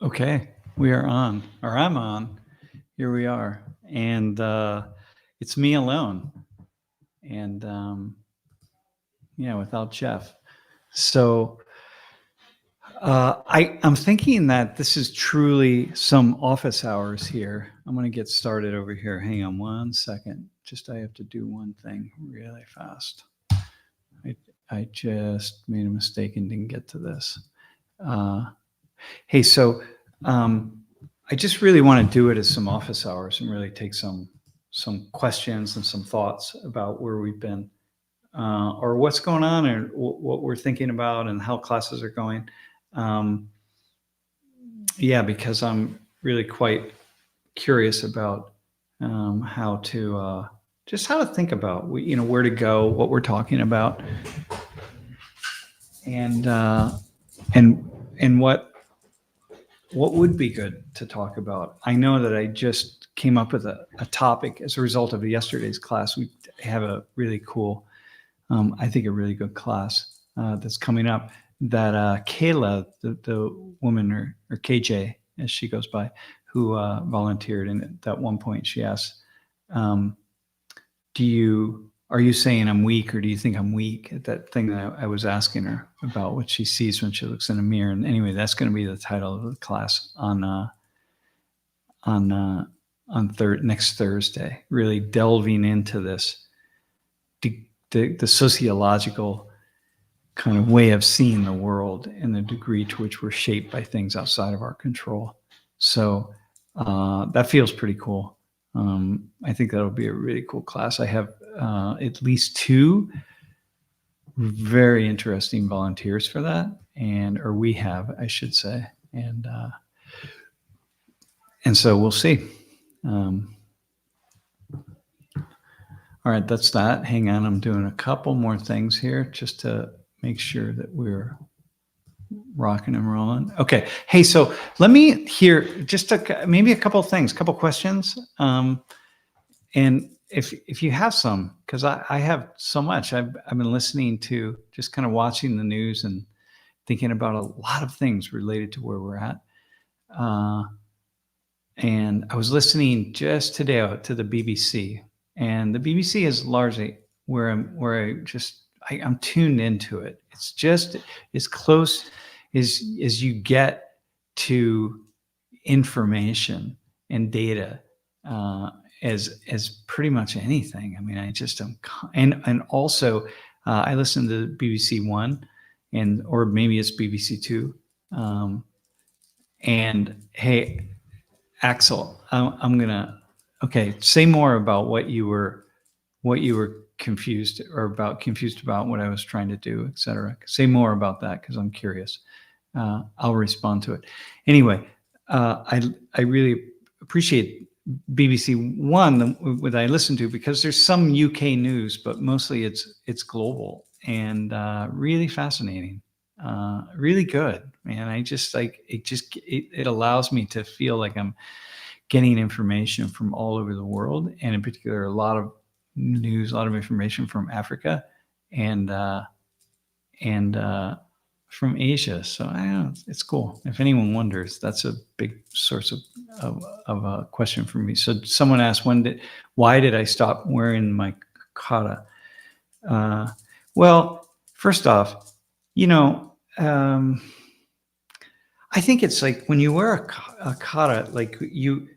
Okay, we are on, or I'm on. Here we are, and it's me alone, and without Jeff. So I'm thinking that this is truly some office hours here. I'm going to get started over here. Hang on one second. I have to do one thing really fast. I just made a mistake and didn't get to this. Hey, so I just really want to do it as some office hours and really take some questions and some thoughts about where we've been, or what's going on, and what we're thinking about, and how classes are going. Because I'm really quite curious about how to think about where to go, what we're talking about, and what would be good to talk about. I know that I just came up with a topic as a result of yesterday's class. We have a really cool, I think a really good class that's coming up, that Kayla, the woman, or KJ as she goes by, who volunteered, and at one point she asked, are you saying I'm weak, or do you think I'm weak? At that thing that I was asking her about, what she sees when she looks in a mirror. And anyway, that's going to be the title of the class next Thursday. Really delving into this, the sociological kind of way of seeing the world, and the degree to which we're shaped by things outside of our control. So that feels pretty cool. I think that'll be a really cool class. I have at least 2 very interesting volunteers for that, or we have, I should say, and so we'll see. All right, that's that. Hang on, I'm doing a couple more things here just to make sure that we're rocking and rolling. Okay. Hey, so let me hear just maybe a couple of things, couple questions. And if you have some, because I have so much. I've been listening to, just kind of watching the news and thinking about a lot of things related to where we're at. And I was listening just today to the BBC, and the BBC is largely where I'm tuned into it. It's just as close as you get to information and data as pretty much anything. I mean, I just am, and also I listen to BBC One, or maybe it's BBC Two. And hey, Axel, I'm gonna say more about what you were confused about what I was trying to do, etc. Say more about that, because I'm curious. I'll respond to it. Anyway, I really appreciate BBC One, what I listen to, because there's some UK news, but mostly it's global, and really fascinating, really good, man. I just like it. It allows me to feel like I'm getting information from all over the world, and in particular, a lot of news, a lot of information from Africa, and from Asia. So I don't know, it's cool. If anyone wonders, that's a big source of a question for me. So someone asked, why did I stop wearing my kata? Well, first off, I think it's like when you wear a kata, like you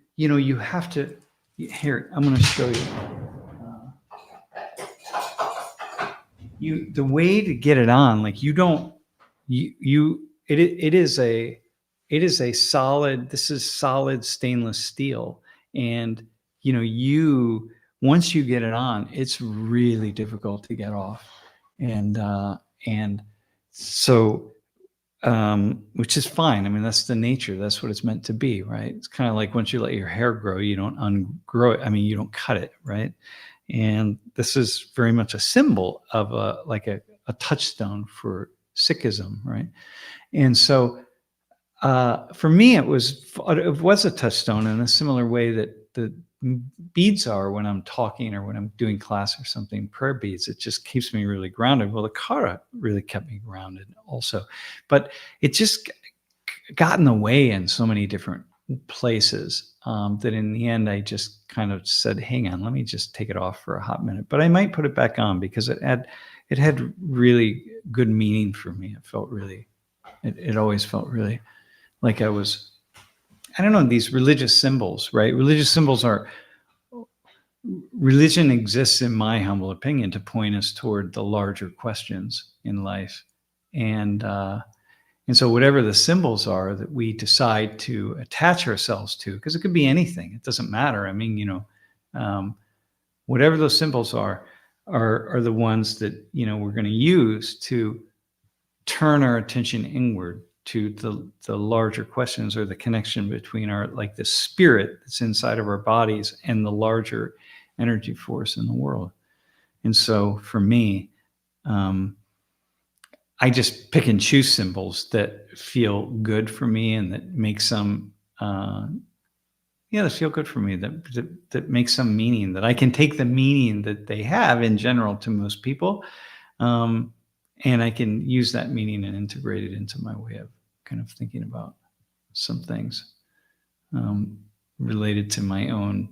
have to. Here, I'm going to show you. The way to get it on, like you don't. It is a solid. This is solid stainless steel, and once you get it on, it's really difficult to get off, and so. Which is fine. I mean, that's the nature. That's what it's meant to be, right? It's kind of like once you let your hair grow, you don't ungrow it. I mean, you don't cut it, right? And this is very much a symbol of a touchstone for Sikhism, right? And so for me, it was a touchstone in a similar way that the beads are when I'm talking or when I'm doing class or something, prayer beads. It just keeps me really grounded. Well, the kata really kept me grounded also, but it just got in the way in so many different places that in the end I just kind of said, hang on, let me just take it off for a hot minute. But I might put it back on because it had really good meaning for me. It felt really, it always felt really like I was, I don't know, these religious symbols, right? Religion exists, in my humble opinion, to point us toward the larger questions in life. And so whatever the symbols are that we decide to attach ourselves to, because it could be anything, it doesn't matter. I mean, whatever those symbols are the ones that, we're going to use to turn our attention inward to the larger questions, or the connection between the spirit that's inside of our bodies and the larger energy force in the world. And so for me, I just pick and choose symbols that feel good for me and that make some, that feel good for me, that make some meaning, that I can take the meaning that they have in general to most people. And I can use that meaning and integrate it into my way of kind of thinking about some things related to my own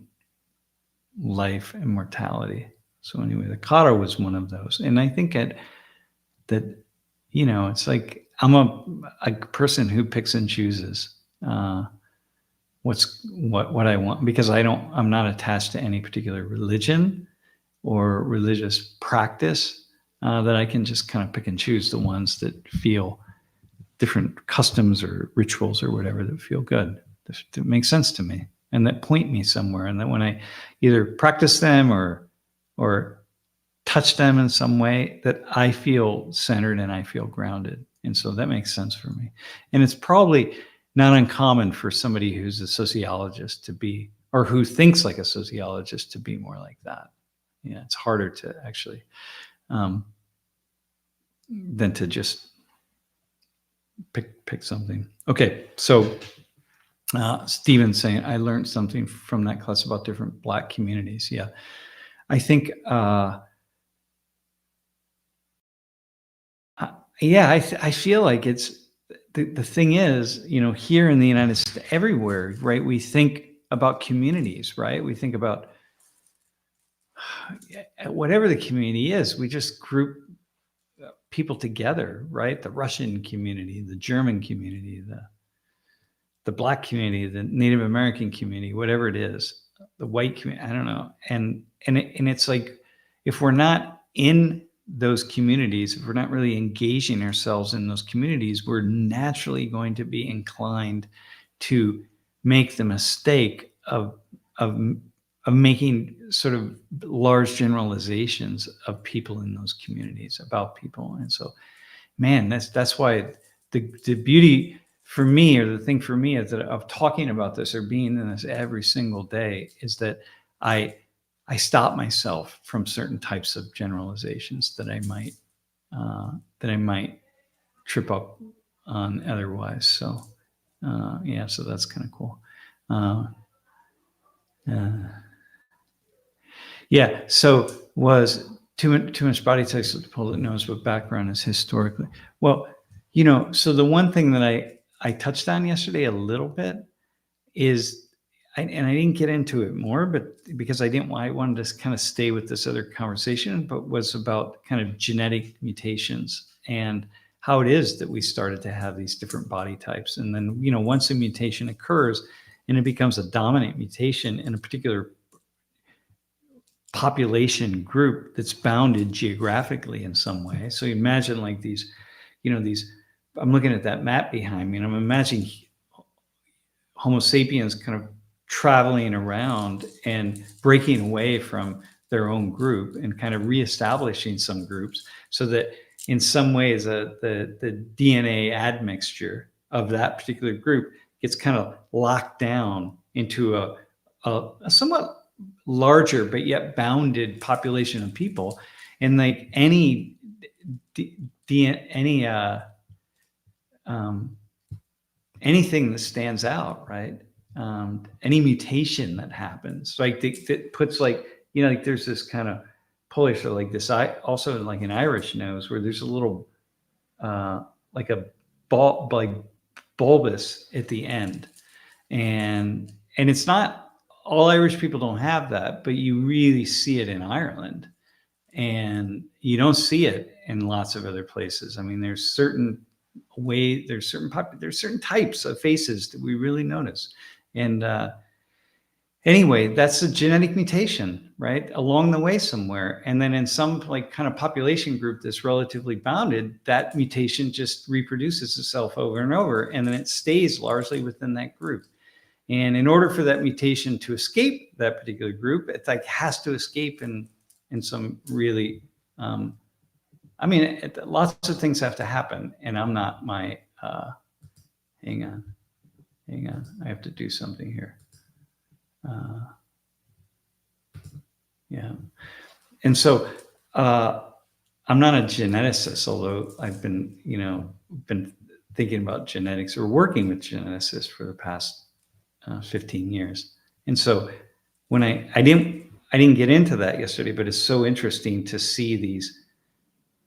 life and mortality. So anyway, the kata was one of those. And I think that it's like I'm a person who picks and chooses what I want, because I'm not attached to any particular religion or religious practice, that I can just kind of pick and choose the ones that feel different customs or rituals or whatever that feel good, that make sense to me and that point me somewhere. And that when I either practice them or touch them in some way, that I feel centered and I feel grounded. And so that makes sense for me. And it's probably not uncommon for somebody who's a sociologist to be, or who thinks like a sociologist, to be more like that. Yeah, it's harder to actually than to just pick something. Okay, so Stephen's saying, I learned something from that class about different Black communities. Yeah, I think, I feel like it's, the thing is, here in the United States, everywhere, right? We think about communities, right? We think about whatever the community is, we just group people together, right? The Russian community, the German community, the Black community, the Native American community, whatever it is, the white community, I don't know. And it's like, if we're not in those communities, if we're not really engaging ourselves in those communities, we're naturally going to be inclined to make the mistake of making sort of large generalizations of people in those communities, about people. And so, man, that's why the beauty for me, or the thing for me, is that of talking about this or being in this every single day, is that I stop myself from certain types of generalizations that I might trip up on otherwise. So so that's kind of cool. So was too much body text with people that knows what background is historically. Well, so the one thing that I touched on yesterday a little bit is, and I didn't get into it more, but because I wanted to kind of stay with this other conversation, but was about kind of genetic mutations and how it is that we started to have these different body types. And then, once a mutation occurs and it becomes a dominant mutation in a particular population group that's bounded geographically in some way. So you imagine like these, I'm looking at that map behind me and I'm imagining Homo sapiens kind of traveling around and breaking away from their own group and kind of reestablishing some groups, so that in some ways the DNA admixture of that particular group gets kind of locked down into a somewhat larger but yet bounded population of people. And like anything that stands out, right? Any mutation that happens, like that puts like, like there's this kind of Polish, or like this, also like an Irish nose, where there's a little like a ball, like bulbous at the end. And it's not, all Irish people don't have that, but you really see it in Ireland. And you don't see it in lots of other places. I mean, there's certain types of faces that we really notice. And anyway, that's a genetic mutation, right? Along the way somewhere. And then in some like kind of population group that's relatively bounded, that mutation just reproduces itself over and over. And then it stays largely within that group. And in order for that mutation to escape that particular group, it like has to escape in some really, lots of things have to happen. And I'm not my, hang on, I have to do something here. Yeah. And so I'm not a geneticist, although I've been thinking about genetics or working with geneticists for the past 15 years. And so when I didn't get into that yesterday, but it's so interesting to see these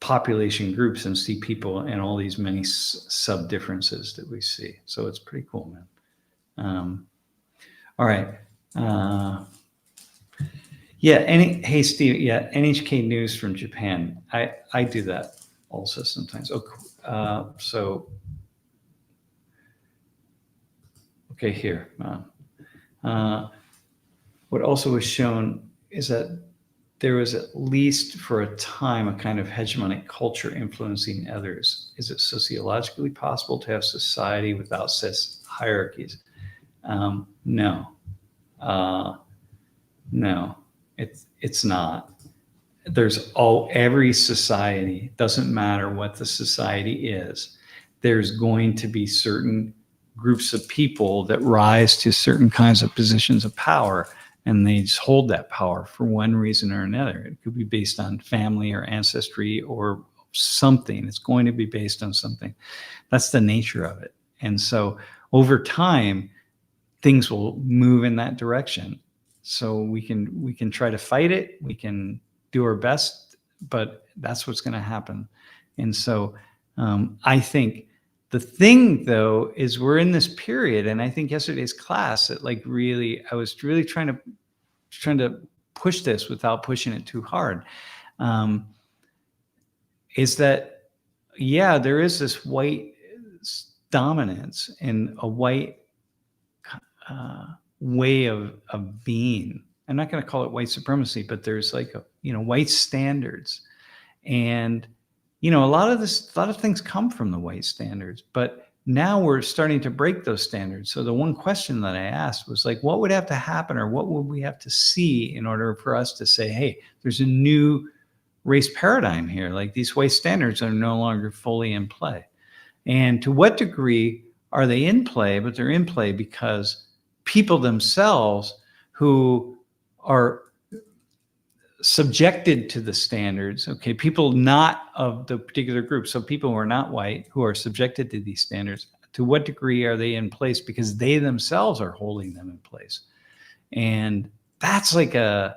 population groups and see people and all these many sub differences that we see. So it's pretty cool, man. All right. Hey Steve, NHK News from Japan. I do that also sometimes. Okay, here. What also was shown is that there was, at least for a time, a kind of hegemonic culture influencing others. Is it sociologically possible to have society without such hierarchies? No. No, it's not. Every society, doesn't matter what the society is, there's going to be certain groups of people that rise to certain kinds of positions of power, and they just hold that power for one reason or another. It could be based on family or ancestry or something. It's going to be based on something. That's the nature of it. And so over time, things will move in that direction. So we can try to fight it. We can do our best, but that's what's going to happen. And so I think the thing, though, is we're in this period, and I think yesterday's class, I was really trying to push this without pushing it too hard. Is that, there is this white dominance and a white way of being. I'm not going to call it white supremacy, but there's white standards. And a lot of things come from the white standards, but now we're starting to break those standards. So the one question that I asked was what would have to happen, or what would we have to see in order for us to say, hey, there's a new race paradigm here. These white standards are no longer fully in play. And to what degree are they in play? But they're in play because people themselves who are subjected to the standards, okay, people not of the particular group, so people who are not white, who are subjected to these standards, to what degree are they in place because they themselves are holding them in place? And that's that's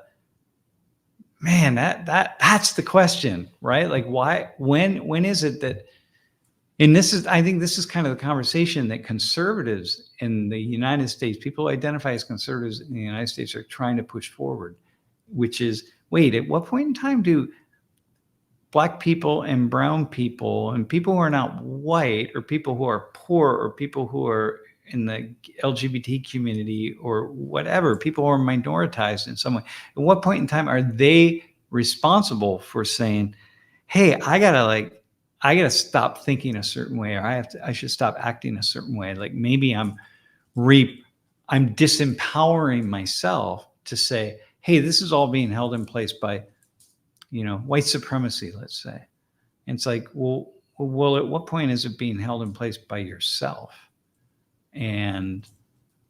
the question, right? Why, when is it that, and I think this is kind of the conversation that conservatives in the United States, people who identify as conservatives in the United States, are trying to push forward, which is, wait, at what point in time do Black people and brown people and people who are not white, or people who are poor, or people who are in the LGBT community, or whatever, people who are minoritized in some way, at what point in time are they responsible for saying, hey, I gotta stop thinking a certain way, or I should stop acting a certain way. Maybe I'm disempowering myself to say, hey, this is all being held in place by, white supremacy, let's say. And it's well, at what point is it being held in place by yourself? And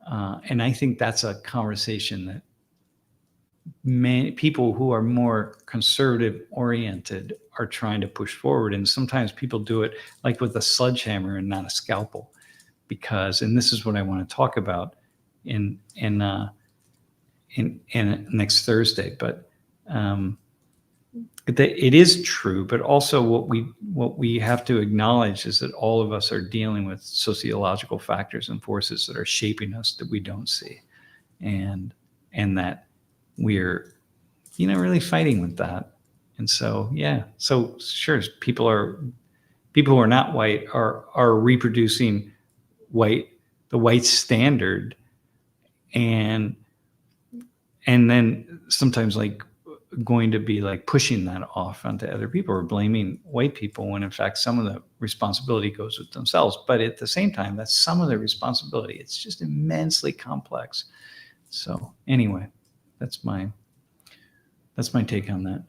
I think that's a conversation that many people who are more conservative oriented are trying to push forward. And sometimes people do it with a sledgehammer and not a scalpel, because, and this is what I want to talk about in next Thursday, but it is true, but also what we have to acknowledge is that all of us are dealing with sociological factors and forces that are shaping us that we don't see, and that we're really fighting with that. And so so sure, people who are not white are reproducing the white standard, and then sometimes like going to be like pushing that off onto other people or blaming white people, when in fact some of the responsibility goes with themselves. But at the same time, that's some of the responsibility. It's just immensely complex. So anyway, that's my take on that.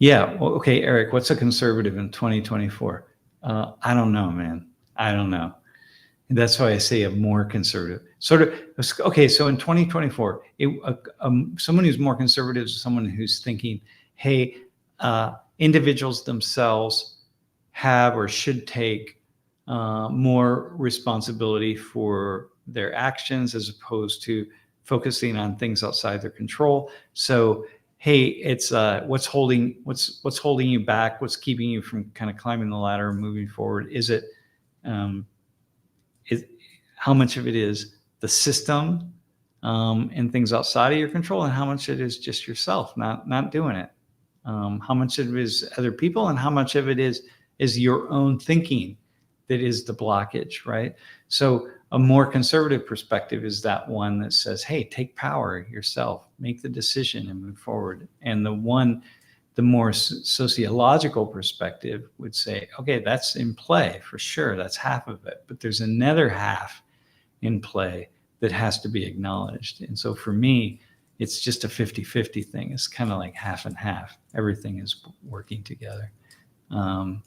Okay, Eric, what's a conservative in 2024? I don't know, man. I don't know. And that's why I say a more conservative. Okay, so in 2024, someone who's more conservative is someone who's thinking, hey, individuals themselves have or should take more responsibility for their actions as opposed to focusing on things outside their control. So, hey, it's what's holding you back? What's keeping you from kind of climbing the ladder and moving forward? Is it how much of it is the system and things outside of your control, and how much it is just yourself not doing it? How much of it is other people, and how much of it is your own thinking that is the blockage, right? So a more conservative perspective is that one that says, hey, take power yourself, make the decision and move forward. And the more sociological perspective would say, okay, that's in play for sure. That's half of it. But there's another half in play that has to be acknowledged. And so for me, it's just a 50-50 thing. It's kind of like half and half. Everything is working together. So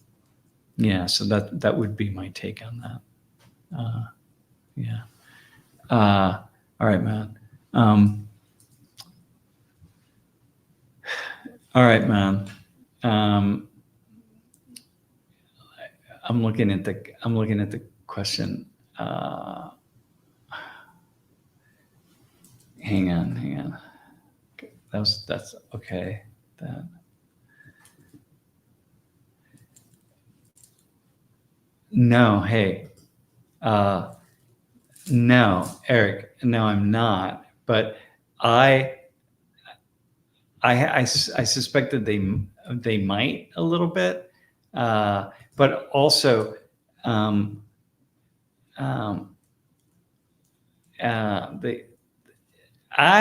that would be my take on that. All right, man. All right, man. I'm looking at the question. Hang on. That's okay. No, hey. No, Eric. No, I'm not. But I suspect that they might a little bit, but also I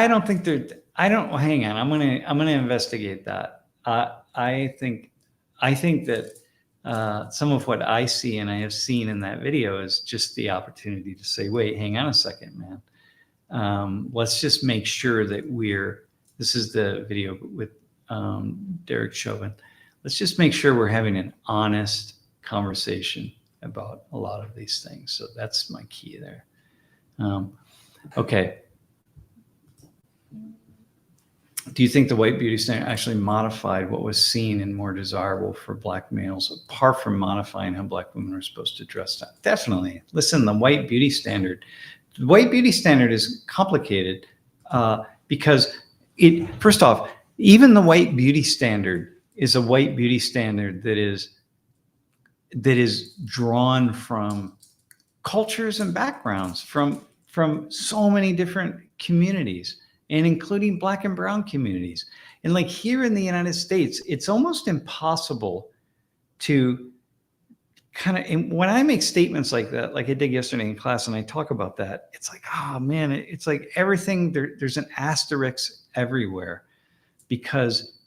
don't think they're. I don't. Hang on. I'm gonna investigate that. I think that some of what I see and I have seen in that video is just the opportunity to say, wait, hang on a second, man. Let's just make sure that this is the video with Derek Chauvin. Let's just make sure we're having an honest conversation about a lot of these things. So that's my key there. Okay. Do you think the white beauty standard actually modified what was seen and more desirable for Black males, apart from modifying how Black women are supposed to dress? Definitely. Listen, the white beauty standard is complicated because first off, even the white beauty standard is a white beauty standard that is drawn from cultures and backgrounds from so many different communities, and including Black and brown communities. And like here in the United States, it's almost impossible to and when I make statements like that, like I did yesterday in class, and I talk about that, it's like, oh man, it's like everything, there's an asterisk everywhere, because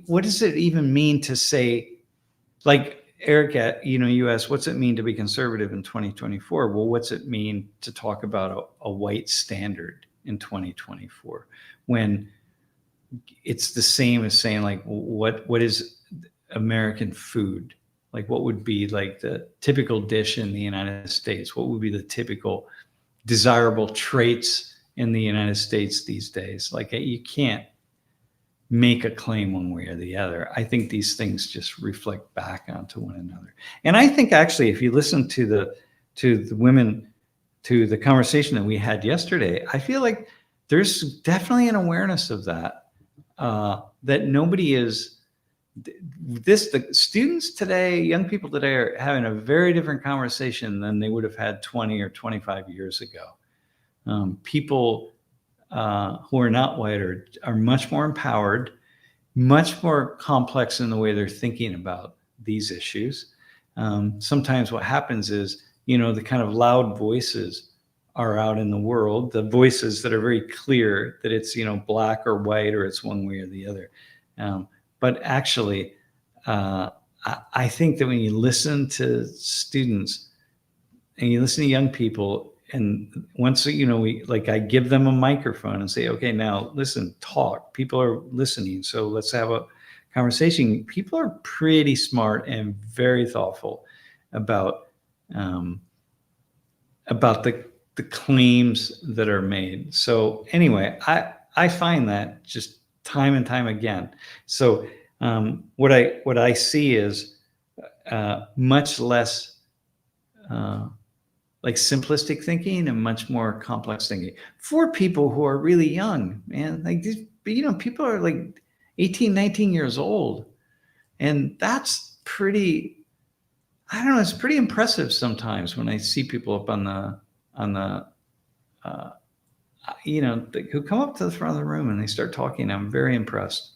what does it even mean to say, like Eric, you asked, what's it mean to be conservative in 2024? Well, what's it mean to talk about a white standard in 2024 when it's the same as saying, like, what is American food? Like, what would be like the typical dish in the United States? What would be the typical desirable traits in the United States these days? Like, you can't make a claim one way or the other. I think these things just reflect back onto one another. And I think actually, if you listen to the women, to the conversation that we had yesterday, I feel like there's definitely an awareness of that. that nobody is. The students today, young people today, are having a very different conversation than they would have had 20 or 25 years ago. People who are not white are much more empowered, much more complex in the way they're thinking about these issues. Sometimes what happens is, the kind of loud voices are out in the world, the voices that are very clear that it's, black or white, or it's one way or the other. But actually, I think that when you listen to students and you listen to young people, and once, I give them a microphone and say, okay, now listen, talk. People are listening, so let's have a conversation. People are pretty smart and very thoughtful about the claims that are made. So anyway, I find that just time and time again. So what I see is much less like simplistic thinking and much more complex thinking for people who are really young, man. Like these, people are like 18, 19 years old. And that's pretty, I don't know, it's pretty impressive sometimes when I see people up on the who come up to the front of the room and they start talking. I'm very impressed.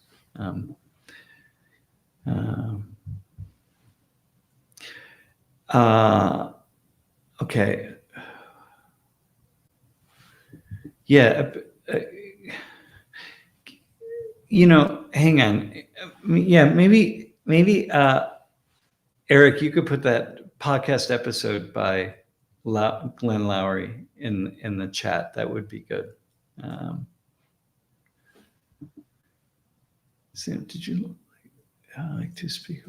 Okay. Yeah. Hang on. Yeah, maybe Eric, you could put that podcast episode by Glenn Lowry in the chat. That would be good. Sam, did you like to speak?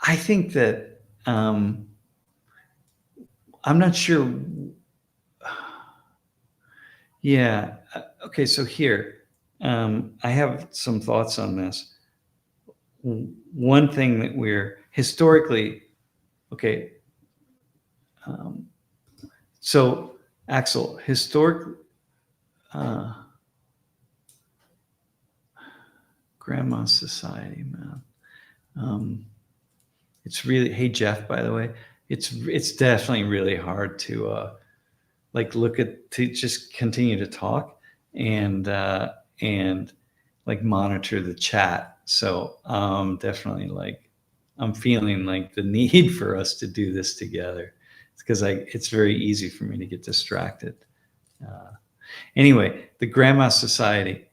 I think that I'm not sure. Yeah. Okay. So here, I have some thoughts on this. One thing that we're historically, okay. So Axel, grandma society, man. It's really, hey Jeff, by the way, it's definitely really hard to to just continue to talk and monitor the chat. So definitely I'm feeling like the need for us to do this together. It's because it's very easy for me to get distracted. Anyway, the grandma society.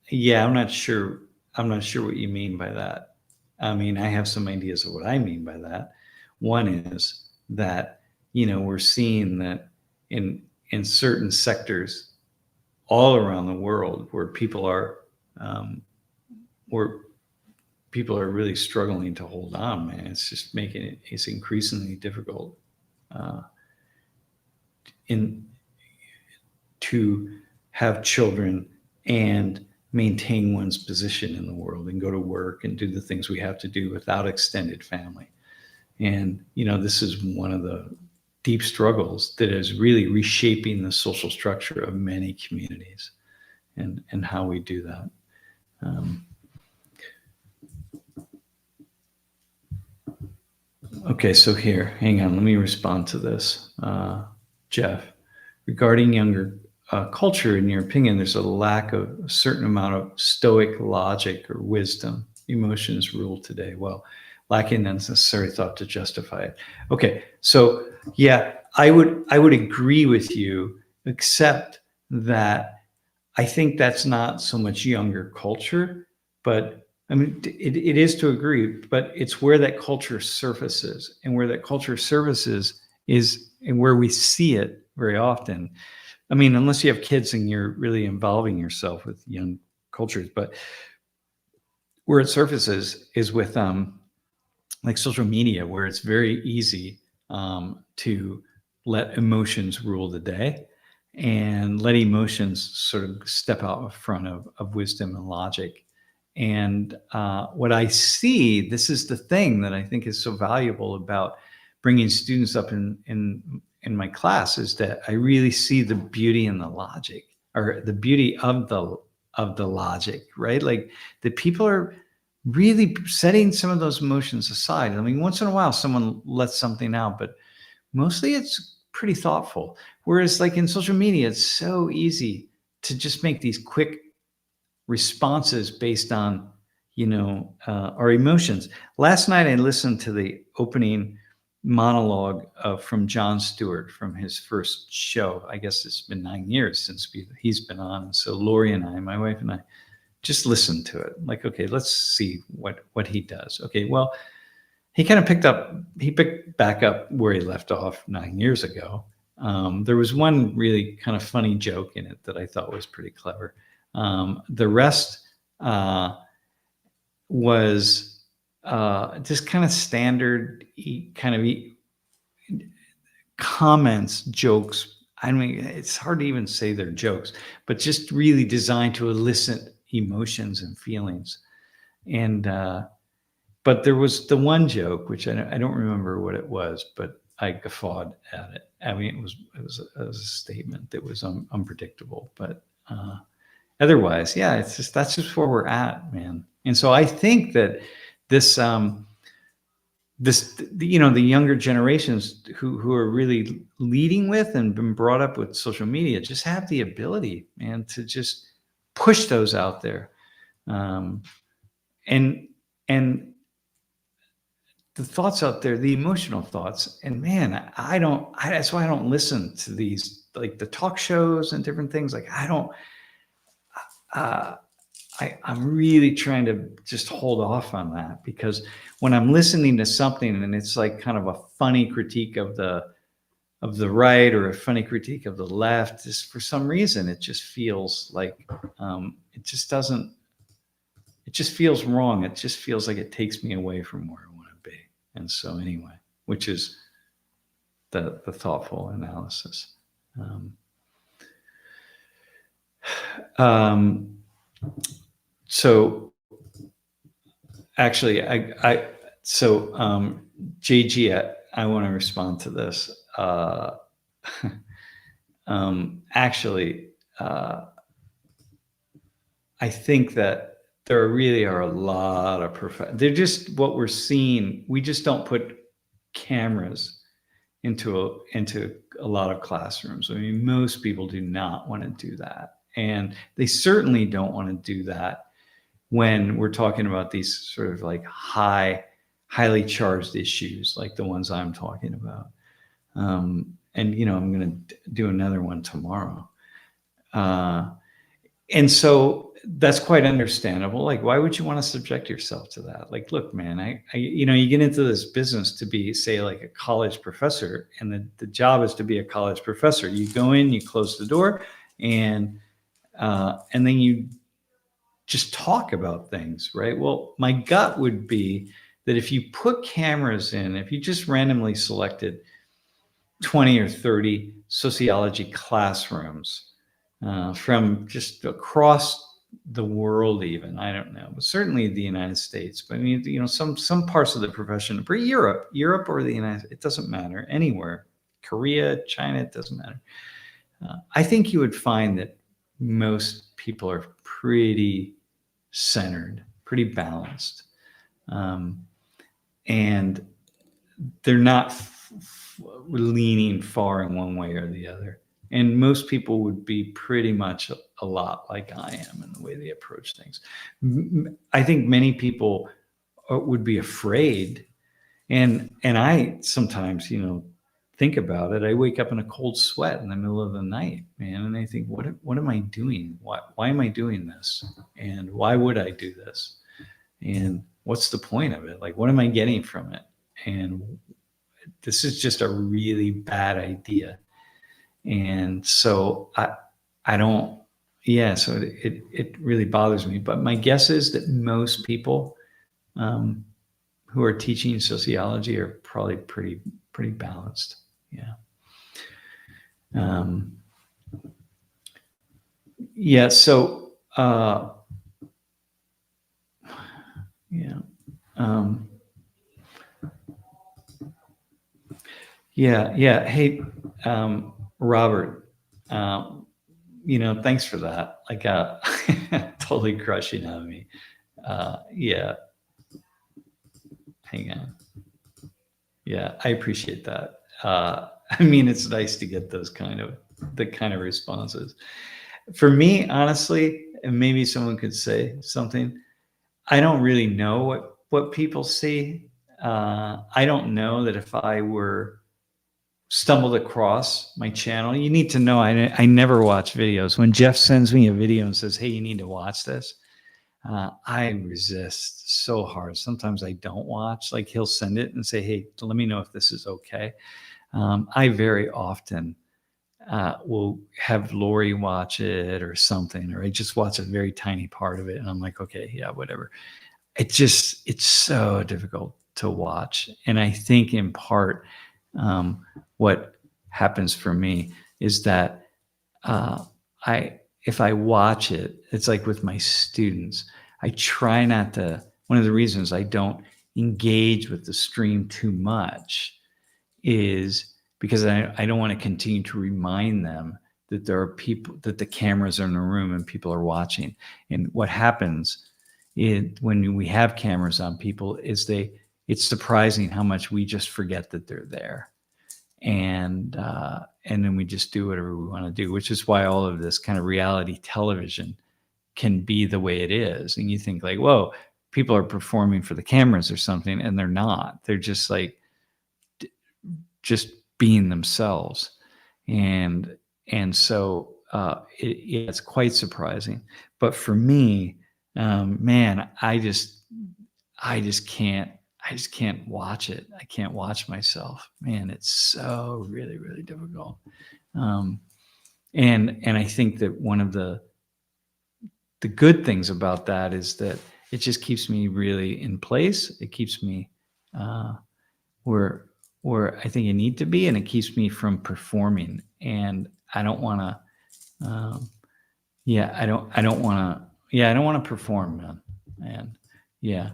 Yeah, I'm not sure what you mean by that. I mean, I have some ideas of what I mean by that. One is that, we're seeing that in certain sectors all around the world where people are really struggling to hold on, man. It's just it's increasingly difficult to have children and maintain one's position in the world and go to work and do the things we have to do without extended family. And, this is one of the deep struggles that is really reshaping the social structure of many communities and how we do that. Okay, so here, hang on, let me respond to this. Jeff, regarding younger culture, in your opinion, there's a lack of a certain amount of stoic logic or wisdom. Emotions rule today. Well, lacking the necessary thought to justify it. Okay, so yeah, I would agree with you, except that I think that's not so much younger culture, but I mean, it is to agree, but it's where that culture surfaces, and where that culture surfaces is, and where we see it very often. I mean, unless you have kids and you're really involving yourself with young cultures, but where it surfaces is with like social media, where it's very easy to let emotions rule the day and let emotions sort of step out in front of wisdom and logic. And what I see, this is the thing that I think is so valuable about bringing students up in my class, is that I really see the beauty in the logic, or the beauty of the logic, right? Like, the people are really setting some of those emotions aside. I mean, once in a while someone lets something out, but mostly it's pretty thoughtful. Whereas like in social media, it's so easy to just make these quick responses based on, our emotions. Last night I listened to the opening monologue from Jon Stewart from his first show. I guess it's been 9 years since he's been on. So Lori and I, my wife and I, just listened to it. Like, okay, let's see what he does. Okay, well, he picked back up where he left off 9 years ago. There was one really kind of funny joke in it that I thought was pretty clever. The rest was just kind of standard comments, jokes. I mean, it's hard to even say they're jokes, but just really designed to elicit emotions and feelings. And but there was the one joke, which I don't remember what it was, but I guffawed at it. I mean, it was a statement that was unpredictable, but otherwise, yeah, that's just where we're at, man. And so I think that this the younger generations who are really leading with and been brought up with social media just have the ability, man, to just push those out there, and the thoughts out there, the emotional thoughts. And man, that's why I don't listen to these, like the talk shows and different things. Like I'm really trying to just hold off on that, because when I'm listening to something and it's like kind of a funny critique of the right, or a funny critique of the left, just for some reason it just feels like it just feels wrong. It just feels like it takes me away from where I want to be. And so anyway, which is the thoughtful analysis. So actually, JG, I want to respond to this. I think that there really are a lot of they're just what we're seeing. We just don't put cameras into a lot of classrooms. I mean, most people do not want to do that. And they certainly don't want to do that when we're talking about these sort of like highly charged issues like the ones I'm talking about. And, I'm going to do another one tomorrow. And so that's quite understandable. Like, why would you want to subject yourself to that? Like, look, man, you get into this business to be, say, like a college professor, and the job is to be a college professor. You go in, you close the door, and then you just talk about things, right? Well, my gut would be that if you put cameras in, if you just randomly selected 20 or 30 sociology classrooms from just across the world, even, I don't know, but certainly the United States, but I mean, some parts of the profession, for Europe or the United, it doesn't matter, anywhere, Korea, China, it doesn't matter. I think you would find that most people are pretty centered, pretty balanced, and they're not leaning far in one way or the other. And most people would be pretty much a lot like I am in the way they approach things. I think many people would be afraid, and I sometimes, think about it. I wake up in a cold sweat in the middle of the night, man, and I think, what am I doing? Why am I doing this? And why would I do this? And what's the point of it? Like, what am I getting from it? And this is just a really bad idea. And so I don't, yeah, so it really bothers me. But my guess is that most people who are teaching sociology are probably pretty balanced. Yeah. Yeah. So Um, yeah. Hey, Robert, thanks for that. Like, totally crushing on me. Yeah, hang on. Yeah, I appreciate that. I mean, it's nice to get the kind of responses. For me, honestly, and maybe someone could say something. I don't really know what people see. I don't know that if I were stumbled across my channel, you need to know I never watch videos. When Jeff sends me a video and says, "Hey, you need to watch this," I resist so hard. Sometimes I don't watch. Like he'll send it and say, "Hey, let me know if this is okay." I very often will have Lori watch it or something, or I just watch a very tiny part of it, and I'm like, okay, yeah, whatever. It's so difficult to watch, and I think in part what happens for me is that if I watch it, it's like with my students, I try not to. One of the reasons I don't engage with the stream too much is because I don't want to continue to remind them that there are people, that the cameras are in the room and people are watching. And what happens when we have cameras on people is it's surprising how much we just forget that they're there. And then we just do whatever we want to do, which is why all of this kind of reality television can be the way it is. And you think like, whoa, people are performing for the cameras or something, and they're not. They're just like, just being themselves. And so it's quite surprising. But for me, man, I just can't watch it. I can't watch myself. Man, it's so really, really difficult. And I think that one of the good things about that is that it just keeps me really in place. It keeps me where I think I need to be, and it keeps me from performing. And I don't want to. I don't want to. Yeah, I don't want to perform, man. And yeah.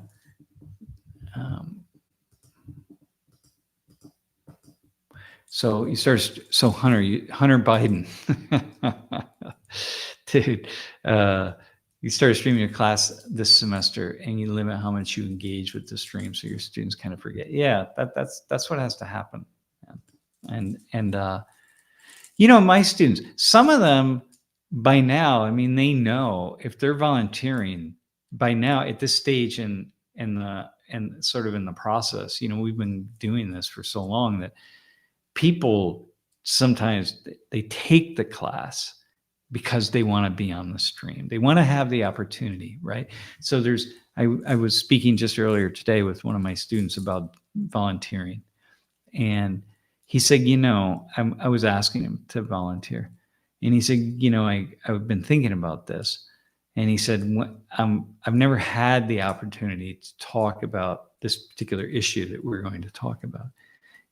So Hunter Biden, dude, you started streaming your class this semester, and you limit how much you engage with the stream, so your students kind of forget. Yeah, that's what has to happen. And my students, some of them by now, I mean, they know if they're volunteering by now at this stage and sort of in the process. We've been doing this for so long that people sometimes they take the class because they want to be on the stream. They want to have the opportunity, right? So I was speaking just earlier today with one of my students about volunteering, and he said, I was asking him to volunteer, and he said, I've been thinking about this, and he said, I've never had the opportunity to talk about this particular issue that we're going to talk about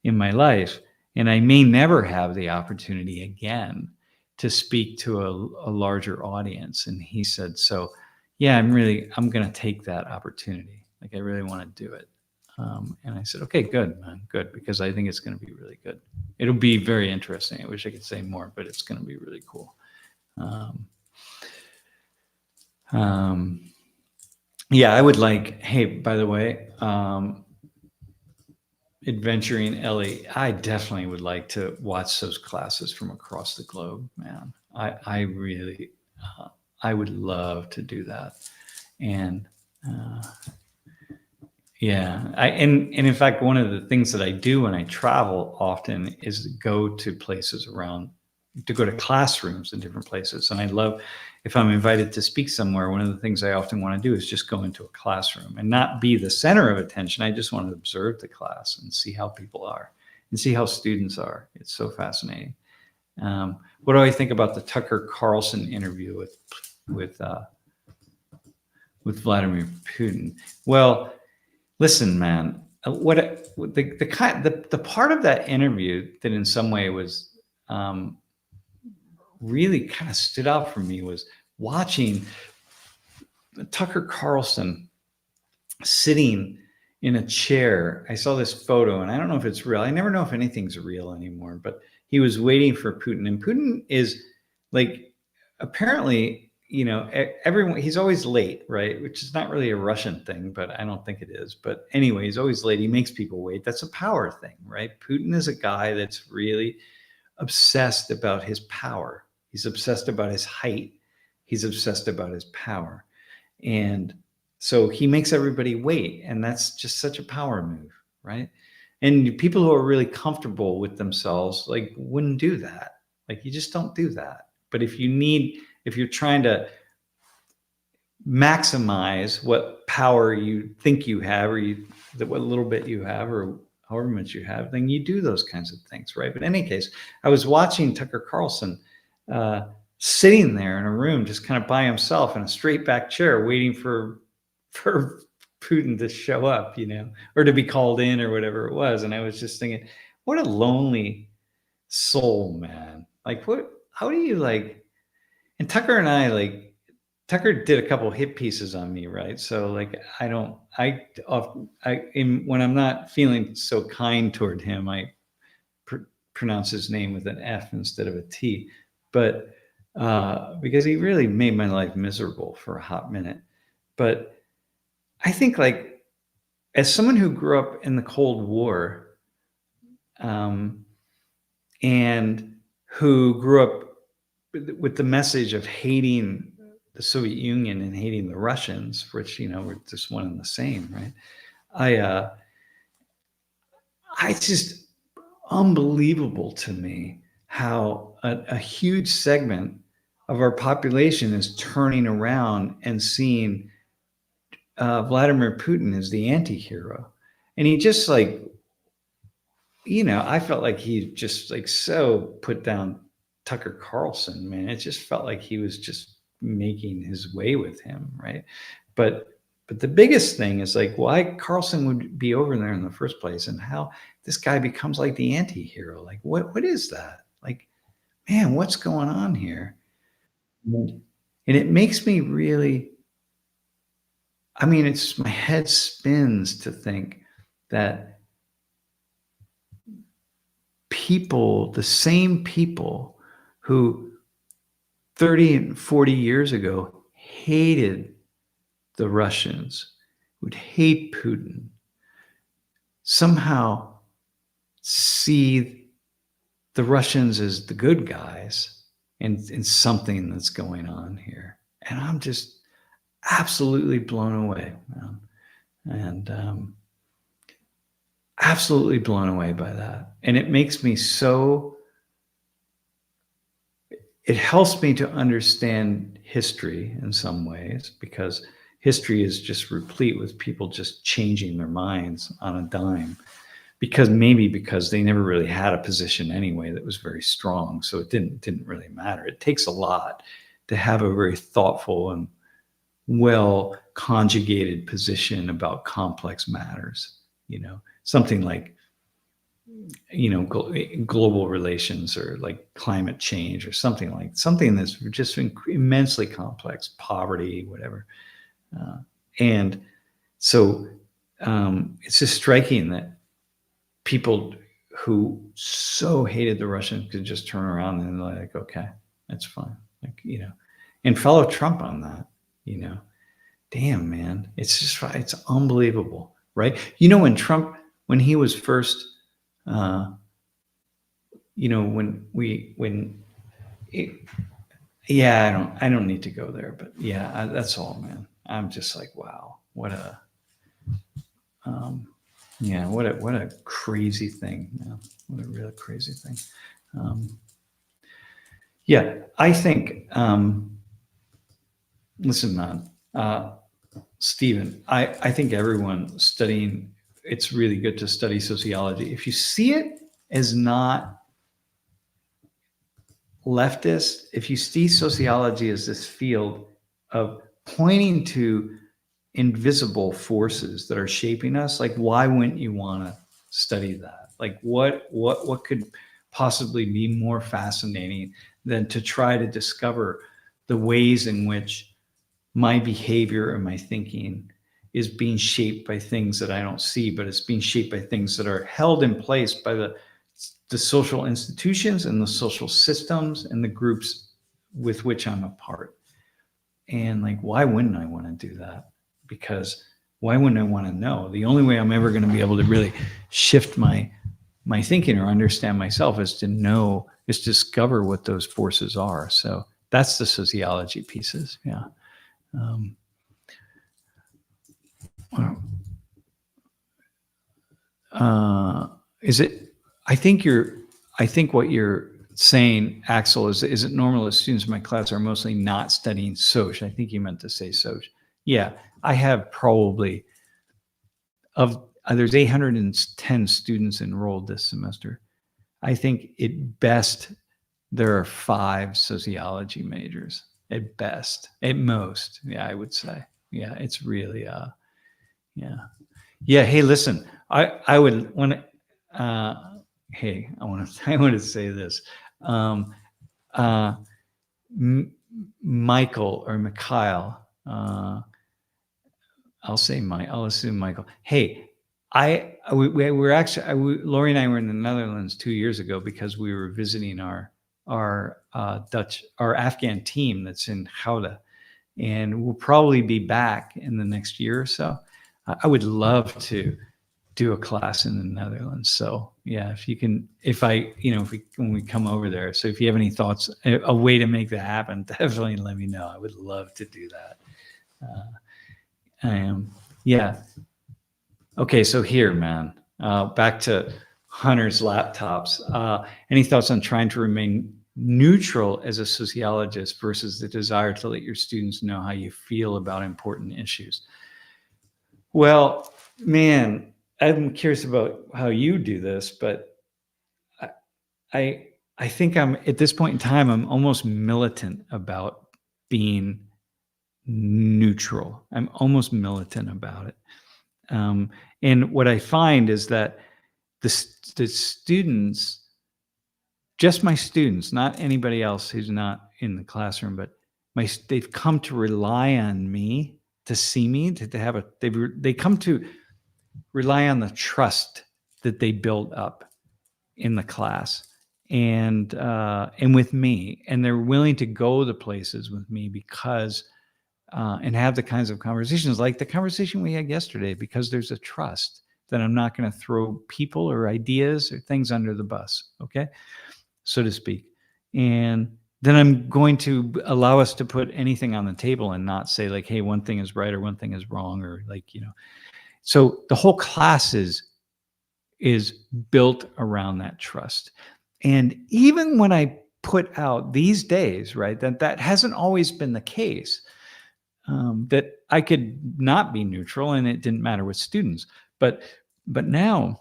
in my life. And I may never have the opportunity again to speak to a larger audience. And he said, so yeah, I'm going to take that opportunity. Like, I really want to do it. And I said, okay, good, man, good, because I think it's going to be really good. It'll be very interesting. I wish I could say more, but it's going to be really cool. Yeah, I would like, hey, by the way, Adventuring Ellie, I definitely would like to watch those classes from across the globe, man. I really, I would love to do that. And yeah, and in fact, one of the things that I do when I travel often is go to places to go to classrooms in different places. And I love, if I'm invited to speak somewhere, one of the things I often want to do is just go into a classroom and not be the center of attention. I just want to observe the class and see how people are and see how students are. It's so fascinating. What do I think about the Tucker Carlson interview with Vladimir Putin? Well, listen, man, the part of that interview that in some way was really kind of stood out for me was watching Tucker Carlson sitting in a chair. I saw this photo, and I don't know if it's real. I never know if anything's real anymore, but he was waiting for Putin, and Putin is like, apparently, you know, everyone, he's always late, right? Which is not really a Russian thing, but I don't think it is. But anyway, he's always late. He makes people wait. That's a power thing, right? Putin is a guy that's really obsessed about his power. He's obsessed about his height. He's obsessed about his power. And so he makes everybody wait. And that's just such a power move, right? And people who are really comfortable with themselves, like, wouldn't do that. Like, you just don't do that. But if you're trying to maximize what power you think you have, or what little bit you have, or however much you have, then you do those kinds of things, right? But in any case, I was watching Tucker Carlson sitting there in a room, just kind of by himself in a straight back chair, waiting for Putin to show up, you know, or to be called in, or whatever it was. And I was just thinking, what a lonely soul, man. Like, how do you, like, and Tucker and I, like, Tucker did a couple hit pieces on me, right? So, like, when I'm not feeling so kind toward him, I pronounce his name with an F instead of a T, but because he really made my life miserable for a hot minute. But I think, like, as someone who grew up in the Cold War, and who grew up with the message of hating the Soviet Union and hating the Russians, which, you know, were just one and the same, right? It's just unbelievable to me how a huge segment of our population is turning around and seeing Vladimir Putin as the anti-hero. And he just, like, you know, I felt like he just, like, so put down Tucker Carlson, man. It just felt like he was just making his way with him, right? But the biggest thing is, like, why Carlson would be over there in the first place, and how this guy becomes like the anti-hero. Like, what is that? Like, man, what's going on here? And it makes me really, I mean, it's, my head spins to think that people, the same people who 30 and 40 years ago hated the Russians, would hate Putin, somehow see the Russians as the good guys in something that's going on here. And I'm just absolutely blown away, man. And absolutely blown away by that. And it makes me so, it helps me to understand history in some ways, because history is just replete with people just changing their minds on a dime, because they never really had a position anyway that was very strong. So it didn't really matter. It takes a lot to have a very thoughtful and well conjugated position about complex matters, you know, something like, you know, global relations, or like climate change, or something that's just immensely complex, poverty, whatever. And so it's just striking that people who so hated the Russians could just turn around and like, okay, that's fine. Like, you know, and follow Trump on that, you know. Damn, man. It's just, it's unbelievable, right? You know, when he was first, you know, yeah, I don't need to go there, but yeah, that's all, man. I'm just like, wow, what a crazy thing. Yeah, what a real crazy thing. Yeah, I think, listen, man, Stephen, I think everyone studying, it's really good to study sociology. If you see it as not leftist, if you see sociology as this field of pointing to invisible forces that are shaping us, like, why wouldn't you want to study that? Like, what could possibly be more fascinating than to try to discover the ways in which my behavior and my thinking is being shaped by things that I don't see, but it's being shaped by things that are held in place by the social institutions and the social systems and the groups with which I'm a part. And like, why wouldn't I want to do that? Because why wouldn't I want to know? The only way I'm ever going to be able to really shift my thinking or understand myself is to discover what those forces are. So that's the sociology pieces. Yeah. Is it? I think what you're saying, Axel, is it normal that students in my class are mostly not studying Soc? I think you meant to say Soc. Yeah, I have probably there's 810 students enrolled this semester. I think at best there are 5 sociology majors at best. At most, yeah, I would say. Yeah, it's really yeah. Hey, listen, I would want to. Hey, I want to say this. Michael or Mikhail. I'll assume Michael. Hey, we were actually Lori and I were in the Netherlands 2 years ago because we were visiting our Afghan team that's in Gouda, and we'll probably be back in the next year or so. I would love to do a class in the Netherlands. So yeah, when we come over there. So if you have any thoughts, a way to make that happen, definitely let me know. I would love to do that. Yeah. Okay, so here, man, back to Hunter's laptops. Any thoughts on trying to remain neutral as a sociologist versus the desire to let your students know how you feel about important issues? Well, man, I'm curious about how you do this, but I think I'm at this point in time, I'm almost militant about being neutral. I'm almost militant about it. And what I find is that the students, just my students, not anybody else who's not in the classroom, but they've come to rely on me to see me, to have they come to rely on the trust that they build up in the class and with me, and they're willing to go to places with me because and have the kinds of conversations like the conversation we had yesterday, because there's a trust that I'm not going to throw people or ideas or things under the bus, okay, so to speak. And then I'm going to allow us to put anything on the table and not say like, hey, one thing is right or one thing is wrong, or like, so the whole class is built around that trust. And even when I put out these days, right, that hasn't always been the case. That I could not be neutral and it didn't matter with students. But now,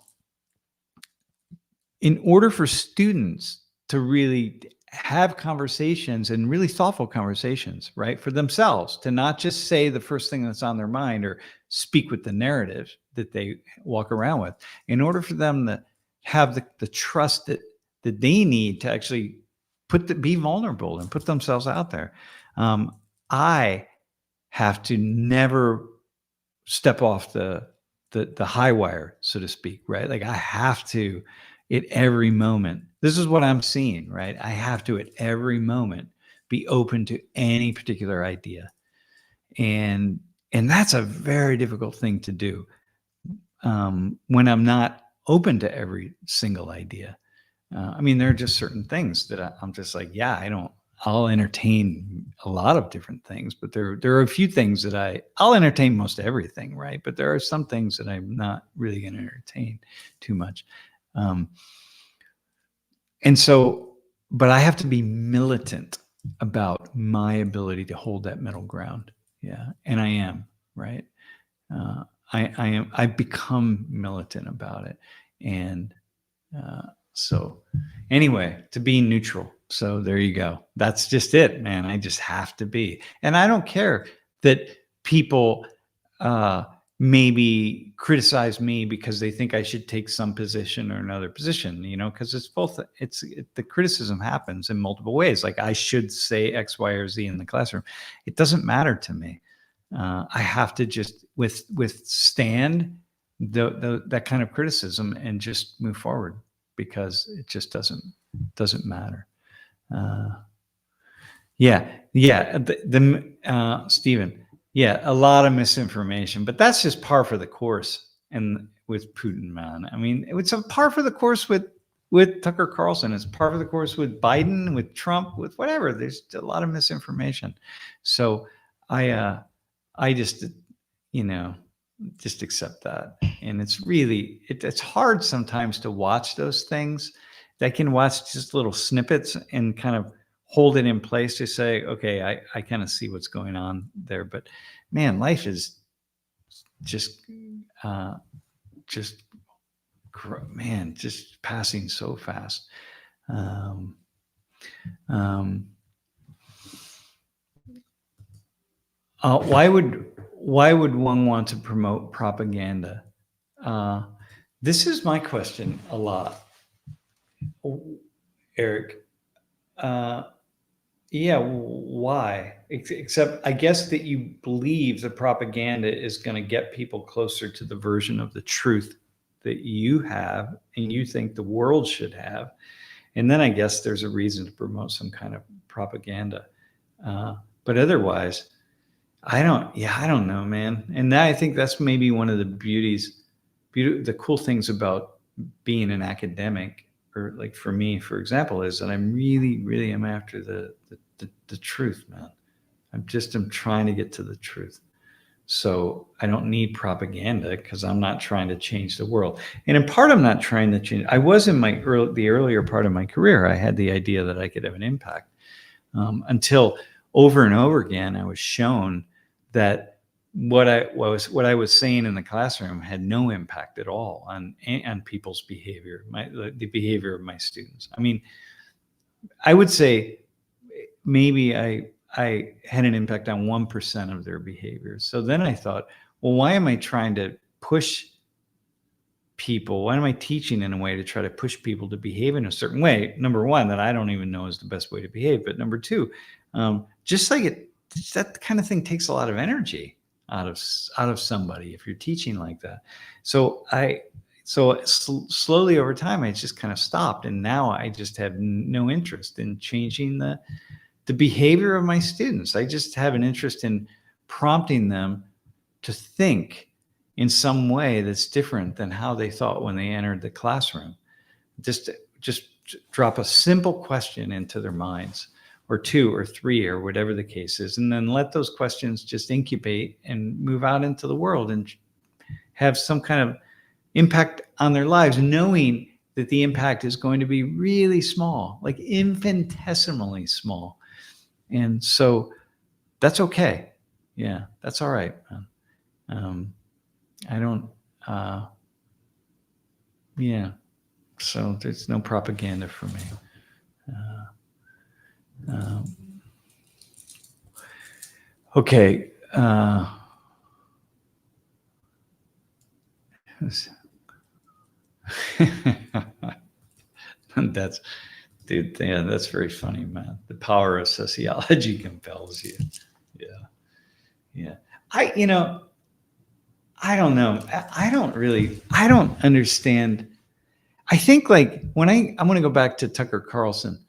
in order for students to really have conversations and really thoughtful conversations, right, for themselves, to not just say the first thing that's on their mind or speak with the narrative that they walk around with, in order for them to have the trust that they need to actually be vulnerable and put themselves out there, I have to never step off the high wire, so to speak, right? Like I have to, at every moment, this is what I'm seeing, right? I have to, at every moment, be open to any particular idea. And that's a very difficult thing to do when I'm not open to every single idea. I mean, there are just certain things that I'm just like, yeah, I'll entertain a lot of different things, but there are a few things that I'll entertain most everything, right? But there are some things that I'm not really going to entertain too much. And so, but I have to be militant about my ability to hold that middle ground. Yeah. And I am, right? I've become militant about it. And so anyway, to be neutral. So there you go. That's just it, man. I just have to be. And I don't care that people maybe criticize me because they think I should take some position or another position, because it's both. The criticism happens in multiple ways. Like I should say X, Y, or Z in the classroom. It doesn't matter to me. I have to just withstand that kind of criticism and just move forward, because it just doesn't matter. Stephen, a lot of misinformation, but that's just par for the course. And with Putin, man, I mean, it's a par for the course with Tucker Carlson. It's par for the course with Biden, with Trump, with whatever. There's a lot of misinformation. So I just, just accept that. And it's really, it's hard sometimes to watch those things. I can watch just little snippets and kind of hold it in place to say, okay, I kind of see what's going on there. But man, life is just passing so fast. Why would one want to promote propaganda? This is my question a lot, Eric. Why? Except I guess that you believe the propaganda is going to get people closer to the version of the truth that you have and you think the world should have. And then I guess there's a reason to promote some kind of propaganda. But otherwise, I don't know, man. And I think that's maybe one of the the cool things about being an academic, or like for me, for example, is that I'm really am after the truth, man. I'm trying to get to the truth. So I don't need propaganda, because I'm not trying to change the world. And in part, I'm not trying to change. I was in the earlier part of my career, I had the idea that I could have an impact, until over and over again, I was shown that what I was saying in the classroom had no impact at all on people's behavior, the behavior of my students. I mean, I would say maybe I had an impact on 1% of their behavior. So then I thought, well, why am I trying to push people? Why am I teaching in a way to try to push people to behave in a certain way? Number one, that I don't even know is the best way to behave. But number two, that kind of thing takes a lot of energy out of somebody if you're teaching like that. So slowly over time, I just kind of stopped, and now I just have no interest in changing the behavior of my students. I just have an interest in prompting them to think in some way that's different than how they thought when they entered the classroom. Just drop a simple question into their minds, or two or three, or whatever the case is, and then let those questions just incubate and move out into the world and have some kind of impact on their lives, knowing that the impact is going to be really small, like infinitesimally small. And so that's okay. Yeah, that's all right, man. I don't, so there's no propaganda for me. Okay. That's very funny, man. The power of sociology compels you. Yeah. I don't know. I don't understand. I think, like, when I'm going to go back to Tucker Carlson.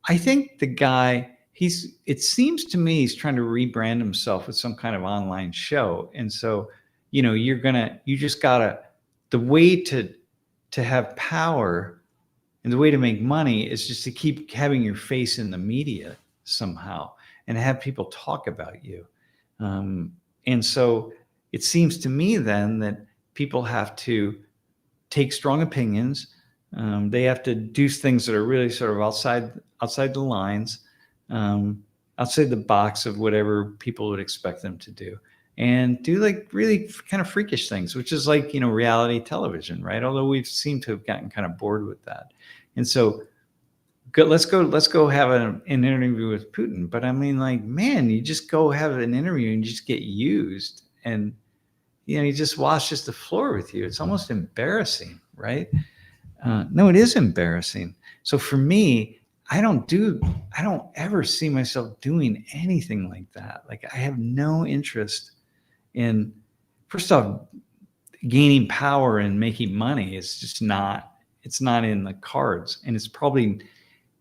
I think the guy, it seems to me he's trying to rebrand himself with some kind of online show. And so, the way to have power and the way to make money is just to keep having your face in the media somehow and have people talk about you. And so it seems to me then that people have to take strong opinions. They have to do things that are really sort of outside the lines, outside the box of whatever people would expect them to do, and do like really kind of freakish things, which is like, reality television, right? Although we've seemed to have gotten kind of bored with that. And so let's go have an interview with Putin. But I mean, like, man, you just go have an interview and you just get used, and he just washes the floor with you. It's almost embarrassing, right? No, it is embarrassing. So for me, I don't ever see myself doing anything like that. Like, I have no interest in, first off, gaining power and making money. It's not in the cards, and it's probably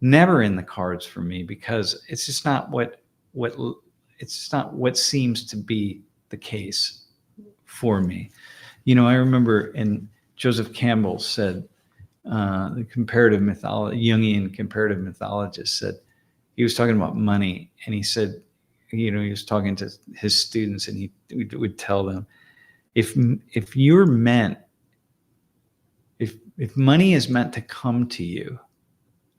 never in the cards for me, because it's just not it's just not what seems to be the case for me. I remember, and Joseph Campbell said, the comparative mythology, Jungian comparative mythologist, said, he was talking about money, and he said, he was talking to his students, and he would tell them, if money is meant to come to you,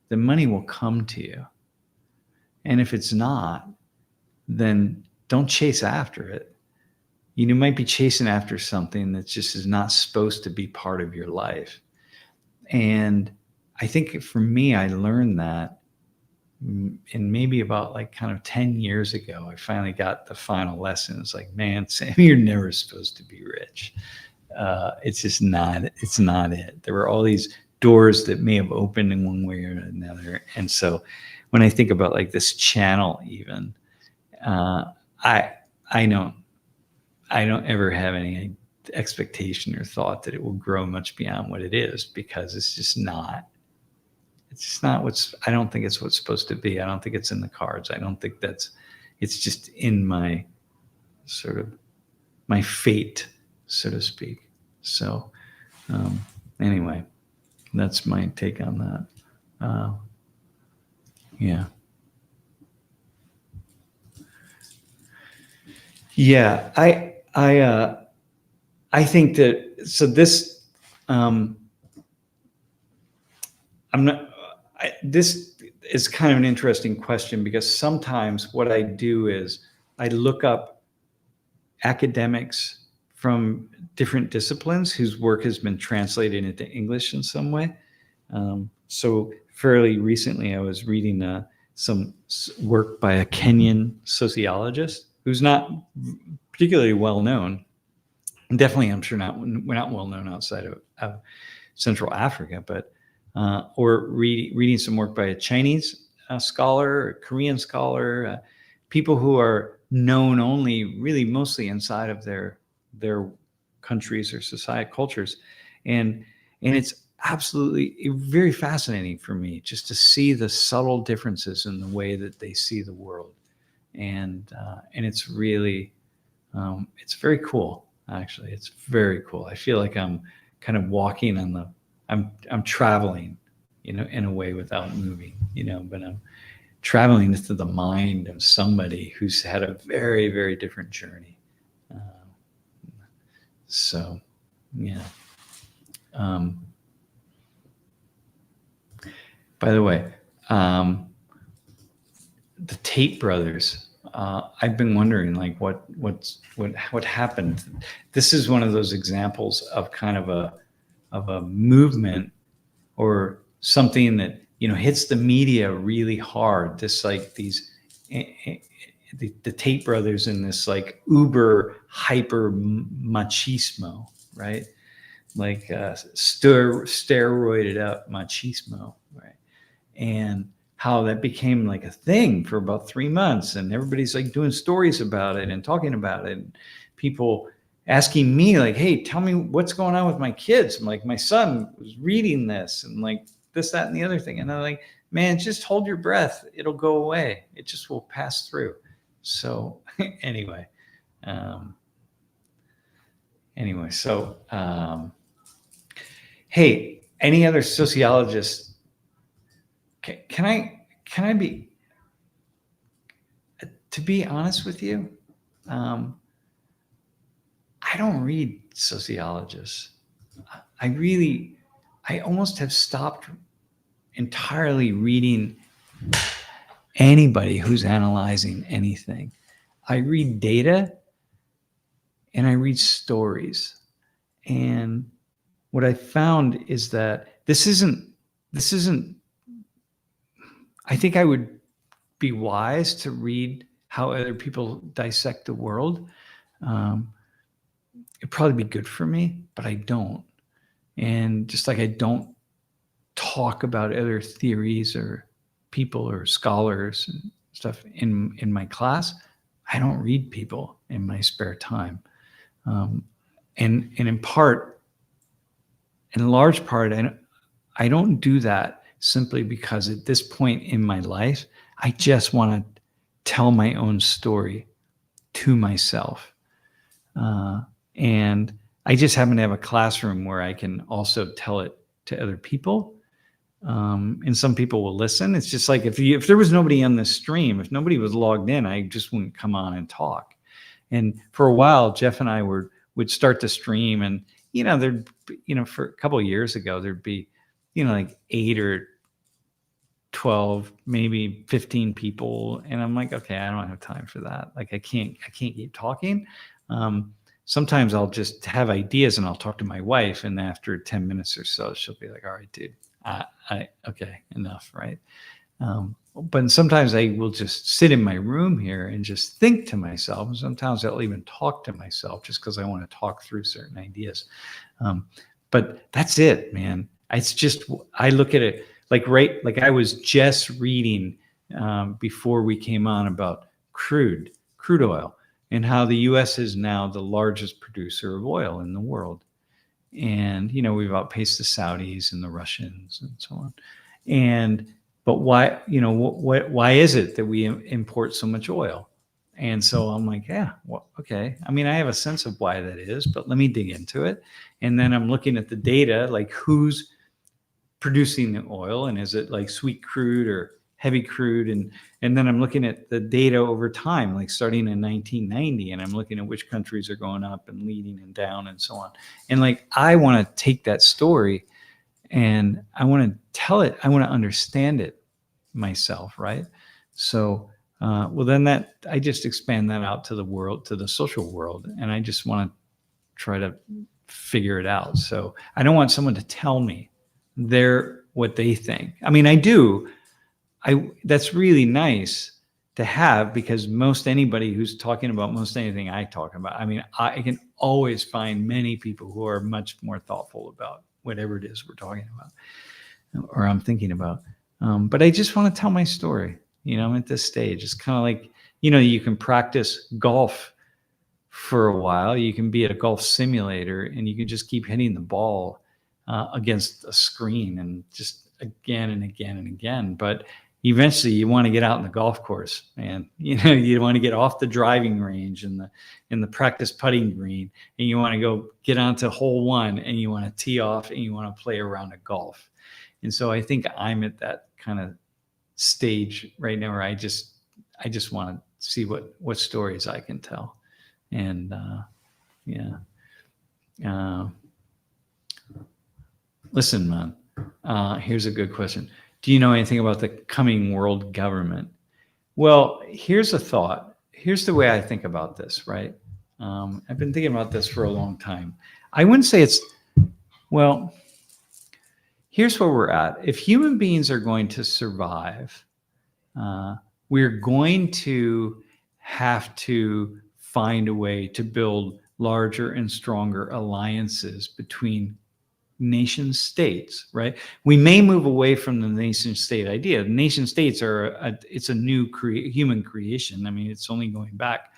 then money will come to you. And if it's not, then don't chase after it. You might be chasing after something that just is not supposed to be part of your life. And I think for me, I learned that, and maybe about like kind of 10 years ago, I finally got the final lesson. It's like, man, Sam, you're never supposed to be rich. It's just not, it's not it. There were all these doors that may have opened in one way or another. And so when I think about like this channel, even, I don't ever have any expectation or thought that it will grow much beyond what it is, because it's not I don't think it's what's supposed to be. I don't think it's in the cards. I don't think it's just in my sort of my fate, so to speak. So anyway, that's my take on that. Yeah. Yeah, I think that, so this, this is kind of an interesting question, because sometimes what I do is I look up academics from different disciplines whose work has been translated into English in some way. So fairly recently, I was reading some work by a Kenyan sociologist who's not particularly well known. Definitely, I'm sure we're not well known outside of Central Africa, but or reading some work by a Chinese scholar, a Korean scholar, people who are known only really mostly inside of their countries or society cultures, and it's absolutely very fascinating for me just to see the subtle differences in the way that they see the world, and it's really it's very cool. Actually, it's very cool. I feel like I'm kind of walking on I'm traveling, in a way without moving, but I'm traveling into the mind of somebody who's had a very, very different journey. So, yeah. By the way, the Tate brothers, I've been wondering, like, what happened. This is one of those examples of kind of a movement or something that hits the media really hard. This, like, the Tate brothers in this like uber hyper machismo, right? Like steroided up machismo, right? And how that became like a thing for about 3 months, and everybody's like doing stories about it and talking about it, and people asking me like, hey, tell me what's going on with my kids. I'm like, my son was reading this and like this, that, and the other thing. And I'm like, man, just hold your breath. It'll go away. It just will pass through. So anyway, hey, any other sociologists? Can I be, to be honest with you, I don't read sociologists. I almost have stopped entirely reading anybody who's analyzing anything. I read data and I read stories. And what I found is that this isn't, I think I would be wise to read how other people dissect the world. It'd probably be good for me, but I don't. And just like I don't talk about other theories or people or scholars and stuff in my class. I don't read people in my spare time. And in large part, I don't do that simply because at this point in my life, I just want to tell my own story to myself. And I just happen to have a classroom where I can also tell it to other people. And some people will listen. It's just like if there was nobody on the stream, if nobody was logged in, I just wouldn't come on and talk. And for a while, Jeff and I would start to stream, and there'd for a couple of years ago, there'd be like 8 or 12, maybe 15 people, and I'm like, okay, I don't have time for that. Like I can't keep talking. Sometimes I'll just have ideas and I'll talk to my wife, and after 10 minutes or so, she'll be like, all right, dude, okay, enough, right? But sometimes I will just sit in my room here and just think to myself. And sometimes I'll even talk to myself just because I want to talk through certain ideas. But that's it, man. It's just, I look at it like I was just reading before we came on about crude oil, and how the U.S. is now the largest producer of oil in the world. And, we've outpaced the Saudis and the Russians and so on. But why, why is it that we import so much oil? And so I'm like, yeah, well, okay. I mean, I have a sense of why that is, but let me dig into it. And then I'm looking at the data, like who's producing the oil, and is it like sweet crude or heavy crude? And then I'm looking at the data over time, like starting in 1990, and I'm looking at which countries are going up and leading and down and so on. And like, I want to take that story and I want to tell it. I want to understand it myself, right? So, well, then I just expand that out to the world, to the social world, and I just want to try to figure it out. So I don't want someone to tell me what they think. I mean, I do. That's really nice to have, because most anybody who's talking about most anything I talk about, I mean, I can always find many people who are much more thoughtful about whatever it is we're talking about or I'm thinking about. But I just want to tell my story. I'm at this stage. It's kind of like, you can practice golf for a while. You can be at a golf simulator and you can just keep hitting the ball against a screen and just again and again and again. But eventually you want to get out in the golf course, and you want to get off the driving range and the practice putting green, and you want to go get onto hole 1 and you want to tee off and you want to play a round of golf. And so I think I'm at that kind of stage right now where I just want to see what stories I can tell. And listen, man, here's a good question. Do you know anything about the coming world government? Well, here's a thought. Here's the way I think about this, right? I've been thinking about this for a long time. I wouldn't say well, here's where we're at. If human beings are going to survive, we're going to have to find a way to build larger and stronger alliances between nation states, right? We may move away from the nation state idea. Nation states it's a new human creation. I mean, it's only going back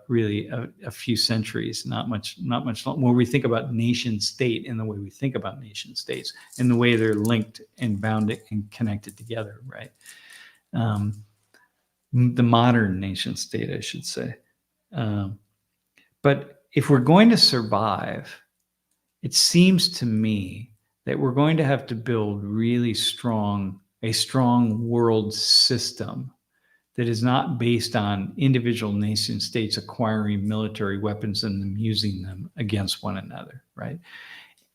really a few centuries, not much long, where we think about nation state in the way we think about nation states, in the way they're linked and bound and connected together, right? The modern nation state, I should say. But if we're going to survive, it seems to me that we're going to have to build a strong world system that is not based on individual nation states acquiring military weapons and then using them against one another, right?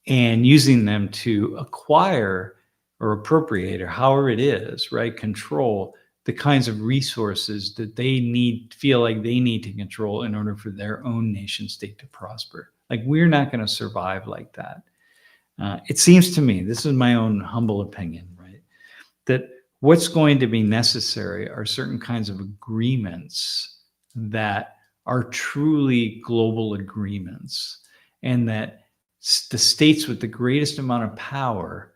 And using them to acquire or appropriate, or however it is, right, control the kinds of resources that they feel like they need to control in order for their own nation state to prosper. Like, we're not going to survive like that. It seems to me, this is my own humble opinion, right, that what's going to be necessary are certain kinds of agreements that are truly global agreements, and that the states with the greatest amount of power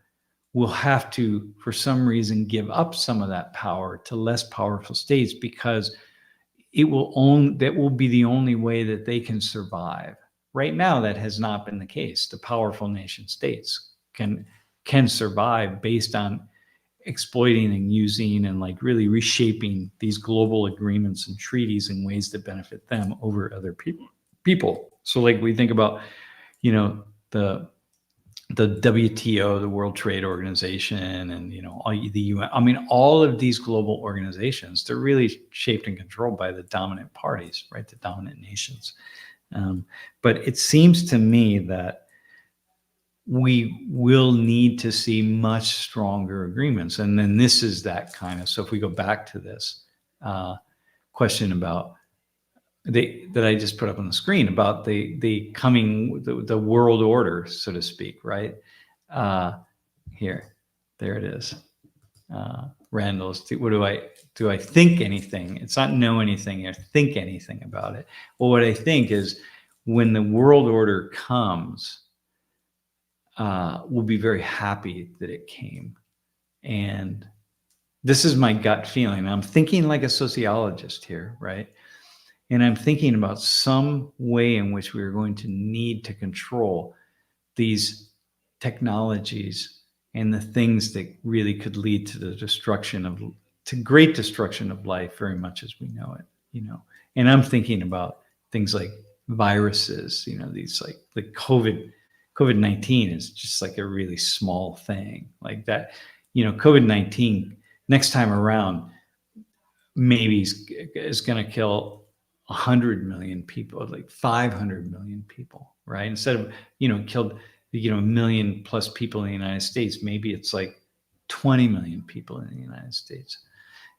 will have to, for some reason, give up some of that power to less powerful states, because that will be the only way that they can survive. Right now, that has not been the case. The powerful nation states can survive based on exploiting and using and like really reshaping these global agreements and treaties in ways that benefit them over other people. So like we think about, you know, the WTO, the World Trade Organization, and, you know, all the UN. I mean, all of these global organizations, they're really shaped and controlled by the dominant parties, right? The dominant nations. But it seems to me that we will need to see much stronger agreements. And then this is that kind of, so if we go back to this question about that I just put up on the screen about the coming, the world order, so to speak, right? Here, there it is. Randall's, do I think anything? It's not know anything or think anything about it. Well, what I think is when the world order comes, we'll be very happy that it came. And this is my gut feeling. I'm thinking like a sociologist here, right? And I'm thinking about some way in which we are going to need to control these technologies and the things that really could lead to the great destruction of life, very much as we know it, you know. And I'm thinking about things like viruses, you know, these like the COVID-19 is just like a really small thing like that. You know, COVID-19 next time around maybe is going to kill 100 million people, like 500 million people, right? Instead of, you know, killed, you know, 1 million plus people in the United States, maybe it's like 20 million people in the United States.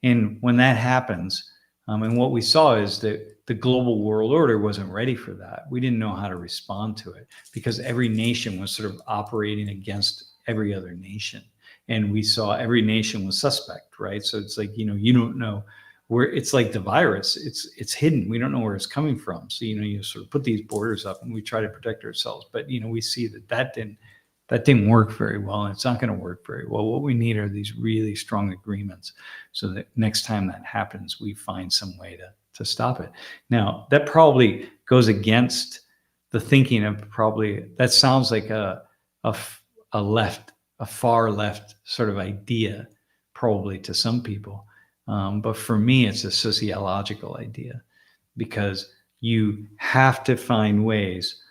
And when that happens, and what we saw is that the global world order wasn't ready for that. We didn't know how to respond to it because every nation was sort of operating against every other nation. And we saw every nation was suspect, right? So it's like, you know, you don't know where, it's like the virus, it's hidden. We don't know where it's coming from. So, you know, you sort of put these borders up and we try to protect ourselves. But, you know, we see that didn't work very well, and it's not going to work very well. What we need are these really strong agreements so that next time that happens, we find some way to stop it. Now, that probably goes against the thinking of that sounds like a far left sort of idea, probably to some people. But for me, it's a sociological idea, because you have to find ways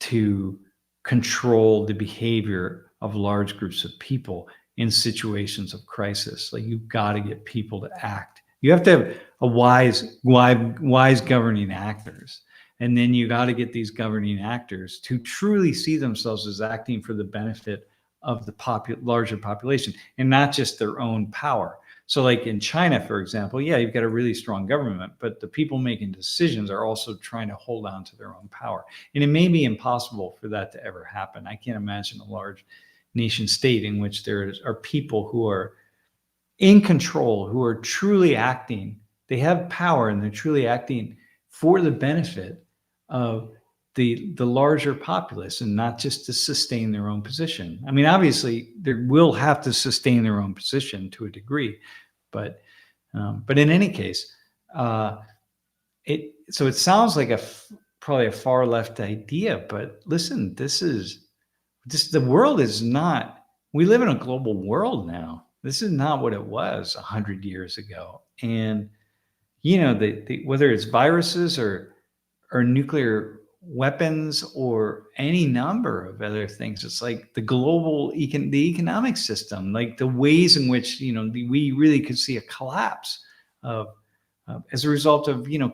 to control the behavior of large groups of people in situations of crisis. Like, you've got to get people to act. You have to have a wise governing actors. And then you got to get these governing actors to truly see themselves as acting for the benefit of the larger population and not just their own power. So like in China, for example, yeah, you've got a really strong government, but the people making decisions are also trying to hold on to their own power. And it may be impossible for that to ever happen. I can't imagine a large nation state in which there are people who are in control, who are truly acting. They have power and they're truly acting for the benefit of the larger populace and not just to sustain their own position. I mean, obviously, they will have to sustain their own position to a degree, but in any case, it sounds like probably a far left idea. But listen, the world is not. We live in a global world now. This is not what it was 100 years ago, and you know, whether it's viruses or nuclear weapons or any number of other things, it's like the global the economic system, like the ways in which, you know, we really could see a collapse of as a result of, you know,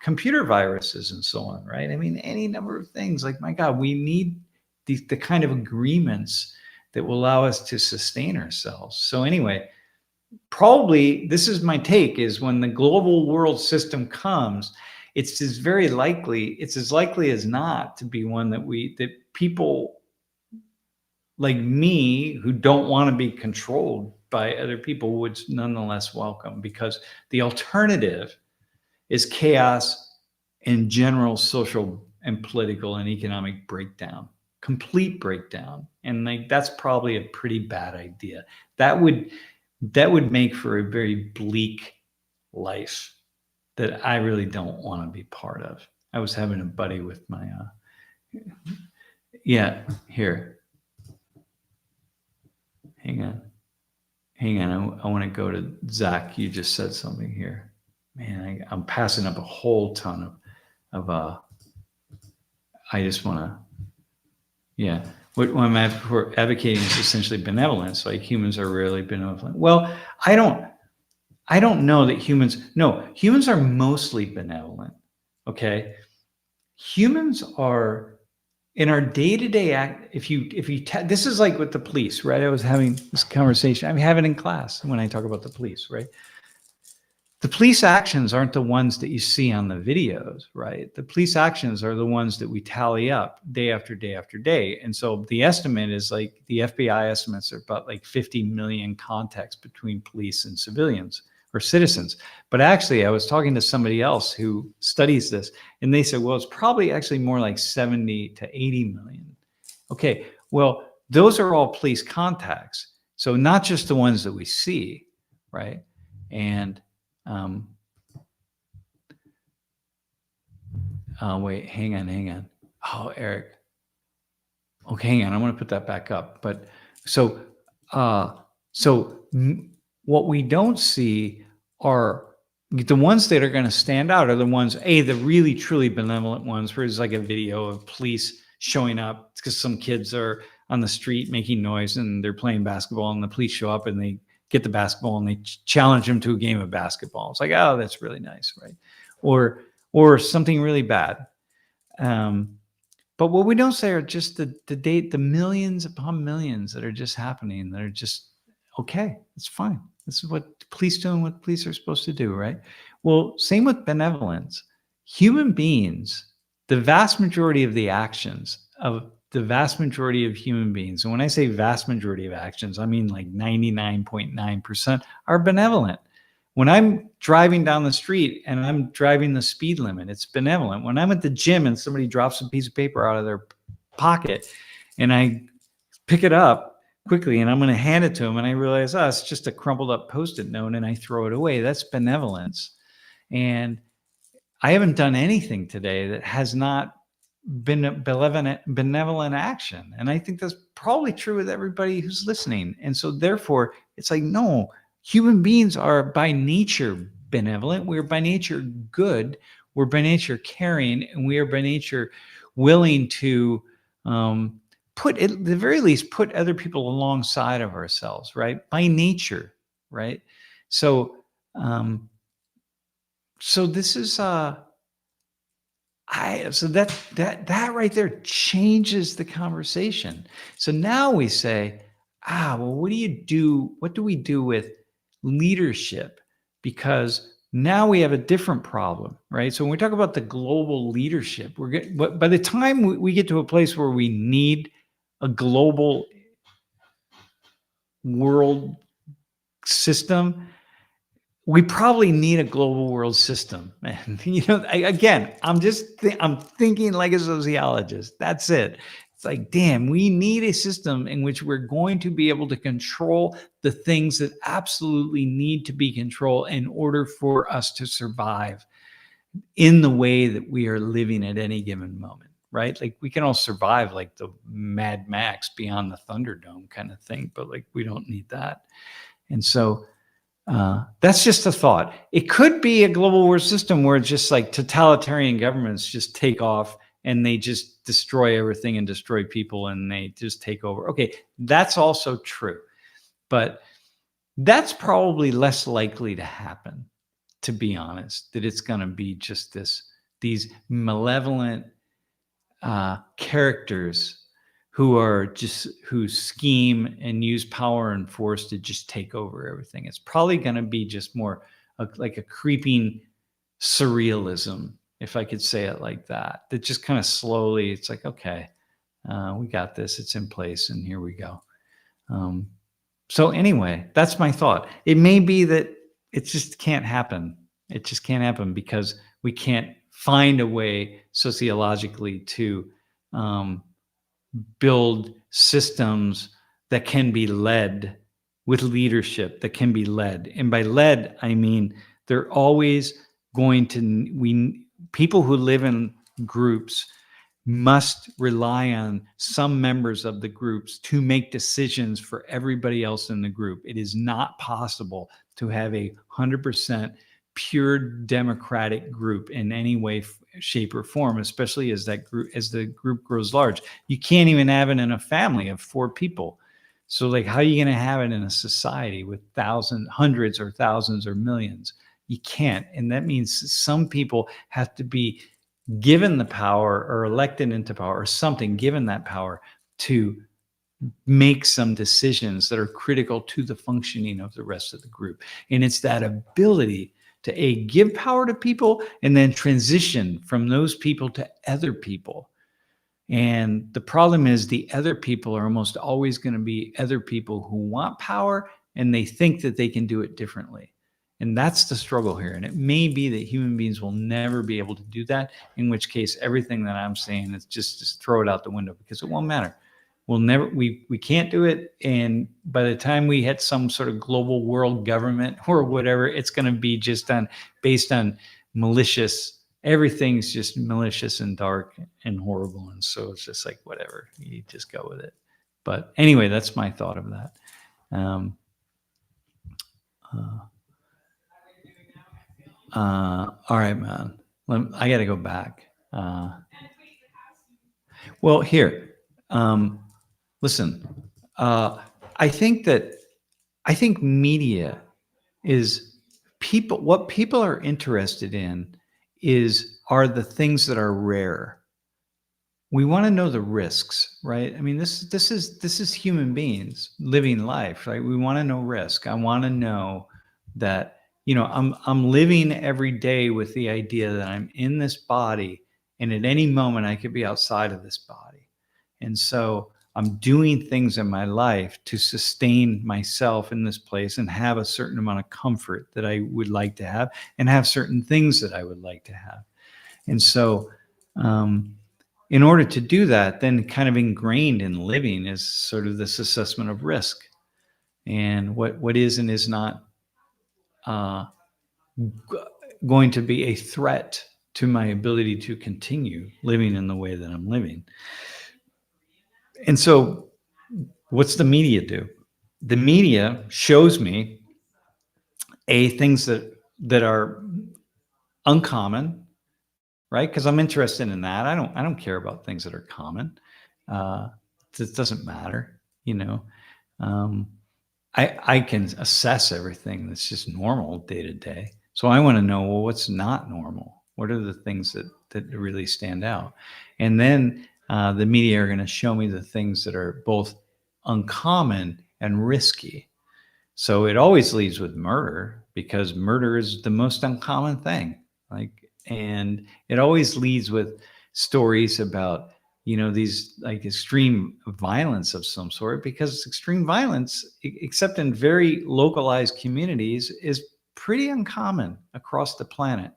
computer viruses and so on, right? I mean, any number of things. Like, my God, we need the kind of agreements that will allow us to sustain ourselves. So anyway, probably this is my take, is when the global world system comes, it's as likely as not to be one that people like me who don't want to be controlled by other people would nonetheless welcome, because the alternative is chaos and general social and political and economic breakdown. complete breakdown. And like, that's probably a pretty bad idea. That would make for a very bleak life that I really don't want to be part of. I was having a buddy with my, yeah, here. Hang on. I want to go to Zach. You just said something here. Man, I'm passing up a whole ton of I just want to, yeah. What I'm advocating is essentially benevolence. Like, humans are rarely benevolent. Well, I don't know that humans are mostly benevolent. Okay. Humans are, in our day-to-day act, this is like with the police, right? I was having this conversation. I'm having in class when I talk about the police, right? The police actions aren't the ones that you see on the videos, right? The police actions are the ones that we tally up day after day after day. And so the estimate is, like, the FBI estimates are about like 50 million contacts between police and civilians or citizens. But actually, I was talking to somebody else who studies this, and they said, well, it's probably actually more like 70 to 80 million. Okay, well, those are all police contacts. So not just the ones that we see, right? And wait, hang on. Oh, Eric. Okay, hang on. I'm going to put that back up. But so what we don't see are the ones that are going to stand out are the ones, the really truly benevolent ones, where it's like a video of police showing up because some kids are on the street making noise and they're playing basketball, and the police show up and they get the basketball and they challenge them to a game of basketball. It's like, oh, that's really nice, right? Or something really bad. But what we don't say are just the millions upon millions that are just happening, that are just, okay, it's fine. This is what police doing, what police are supposed to do, right? Well, same with benevolence. Human beings, the vast majority of the actions of the vast majority of human beings, and when I say vast majority of actions, I mean like 99.9% are benevolent. When I'm driving down the street and I'm driving the speed limit, it's benevolent. When I'm at the gym and somebody drops a piece of paper out of their pocket and I pick it up quickly and I'm going to hand it to them and I realize, oh, it's just a crumpled up Post-it note, and I throw it away, that's benevolence. And I haven't done anything today that has not been a benevolent action. And I think that's probably true with everybody who's listening. And so therefore, it's like, no, human beings are by nature benevolent. We're by nature good. We're by nature caring. And we are by nature willing to put, at the very least, put other people alongside of ourselves, right? By nature, right? So, so this is, so that right there changes the conversation. So now we say, well, what do we do with leadership? Because now we have a different problem, right? So when we talk about the global leadership, by the time we get to a place where we need a global world system, we probably need a global world system. And, again, I'm thinking like a sociologist. That's it. It's like, damn, we need a system in which we're going to be able to control the things that absolutely need to be controlled in order for us to survive in the way that we are living at any given moment, right? Like, we can all survive like the Mad Max Beyond the Thunderdome kind of thing, but like, we don't need that. And so, that's just a thought. It could be a global world system where it's just like totalitarian governments just take off and they just destroy everything and destroy people and they just take over. Okay, that's also true. But that's probably less likely to happen, to be honest, that it's going to be just these malevolent characters who scheme and use power and force to just take over everything. It's probably going to be just more like a creeping surrealism, if I could say it like that, that just kind of slowly, it's like, okay, we got this, it's in place, and here we go. So anyway, that's my thought. It may be that it just can't happen. It just can't happen because we can't find a way sociologically to build systems that can be led, with leadership that can be led. And by led, I mean they're always going to, people who live in groups must rely on some members of the groups to make decisions for everybody else in the group. It is not possible to have a 100% pure democratic group in any way, shape, or form, especially as the group grows large. You can't even have it in a family of 4 people. So like, how are you going to have it in a society with hundreds or thousands or millions? You can't. And that means some people have to be given the power or elected into power or something, given that power to make some decisions that are critical to the functioning of the rest of the group. And it's that ability to give power to people and then transition from those people to other people. And the problem is the other people are almost always going to be other people who want power and they think that they can do it differently. And that's the struggle here. And it may be that human beings will never be able to do that, in which case everything that I'm saying is just throw it out the window, because it won't matter. We can't do it. And by the time we hit some sort of global world government or whatever, it's going to be based on malicious, everything's just malicious and dark and horrible. And so it's just like, whatever, you just go with it. But anyway, that's my thought of that. All right, man. I got to go back. Well, here, listen. I think media is what people are interested in are the things that are rare. We want to know the risks, right? I mean, this is human beings living life, right? We want to know risk. I want to know that, I'm living every day with the idea that I'm in this body, and at any moment I could be outside of this body. And so I'm doing things in my life to sustain myself in this place and have a certain amount of comfort that I would like to have, and have certain things that I would like to have. And so, in order to do that, then kind of ingrained in living is sort of this assessment of risk and what is and is not going to be a threat to my ability to continue living in the way that I'm living. And so what's the media do? The media shows me things that are uncommon, right? Because I'm interested in that. I don't care about things that are common. It doesn't matter, I can assess everything that's just normal day to day. So I want to know, well, what's not normal? What are the things that really stand out? And then the media are going to show me the things that are both uncommon and risky. So it always leads with murder, because murder is the most uncommon thing. And it always leads with stories about, these like extreme violence of some sort, because extreme violence, except in very localized communities, is pretty uncommon across the planet.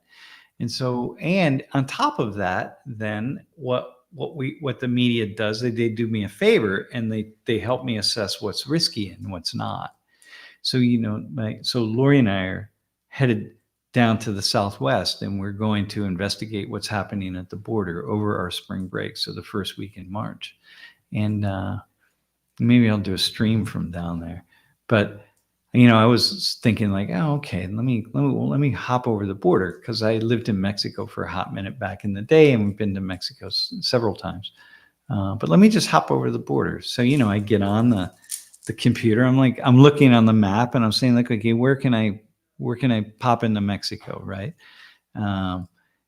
And so, and on top of that, then what the media does, they do me a favor and they help me assess what's risky and what's not. So, so Lori and I are headed down to the Southwest, and we're going to investigate what's happening at the border over our spring break. So the first week in March, and maybe I'll do a stream from down there. But, I was thinking like, oh, okay, let me hop over the border, because I lived in Mexico for a hot minute back in the day, and we've been to Mexico several times. But let me just hop over the border. So, I get on the computer. I'm looking on the map, and I'm saying like, okay, where can I pop into Mexico, right?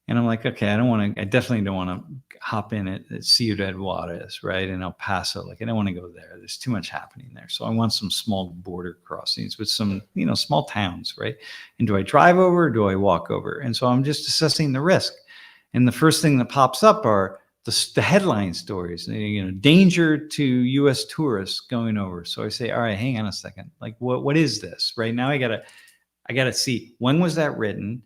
And I'm like, okay, I definitely don't want to hop in at Ciudad Juarez, right? In El Paso. Like, I don't want to go there. There's too much happening there. So I want some small border crossings with some, small towns, right? And do I drive over or do I walk over? And so I'm just assessing the risk. And the first thing that pops up are the headline stories, danger to U.S. tourists going over. So I say, all right, hang on a second. Like, what is this? Right now, I gotta see, when was that written?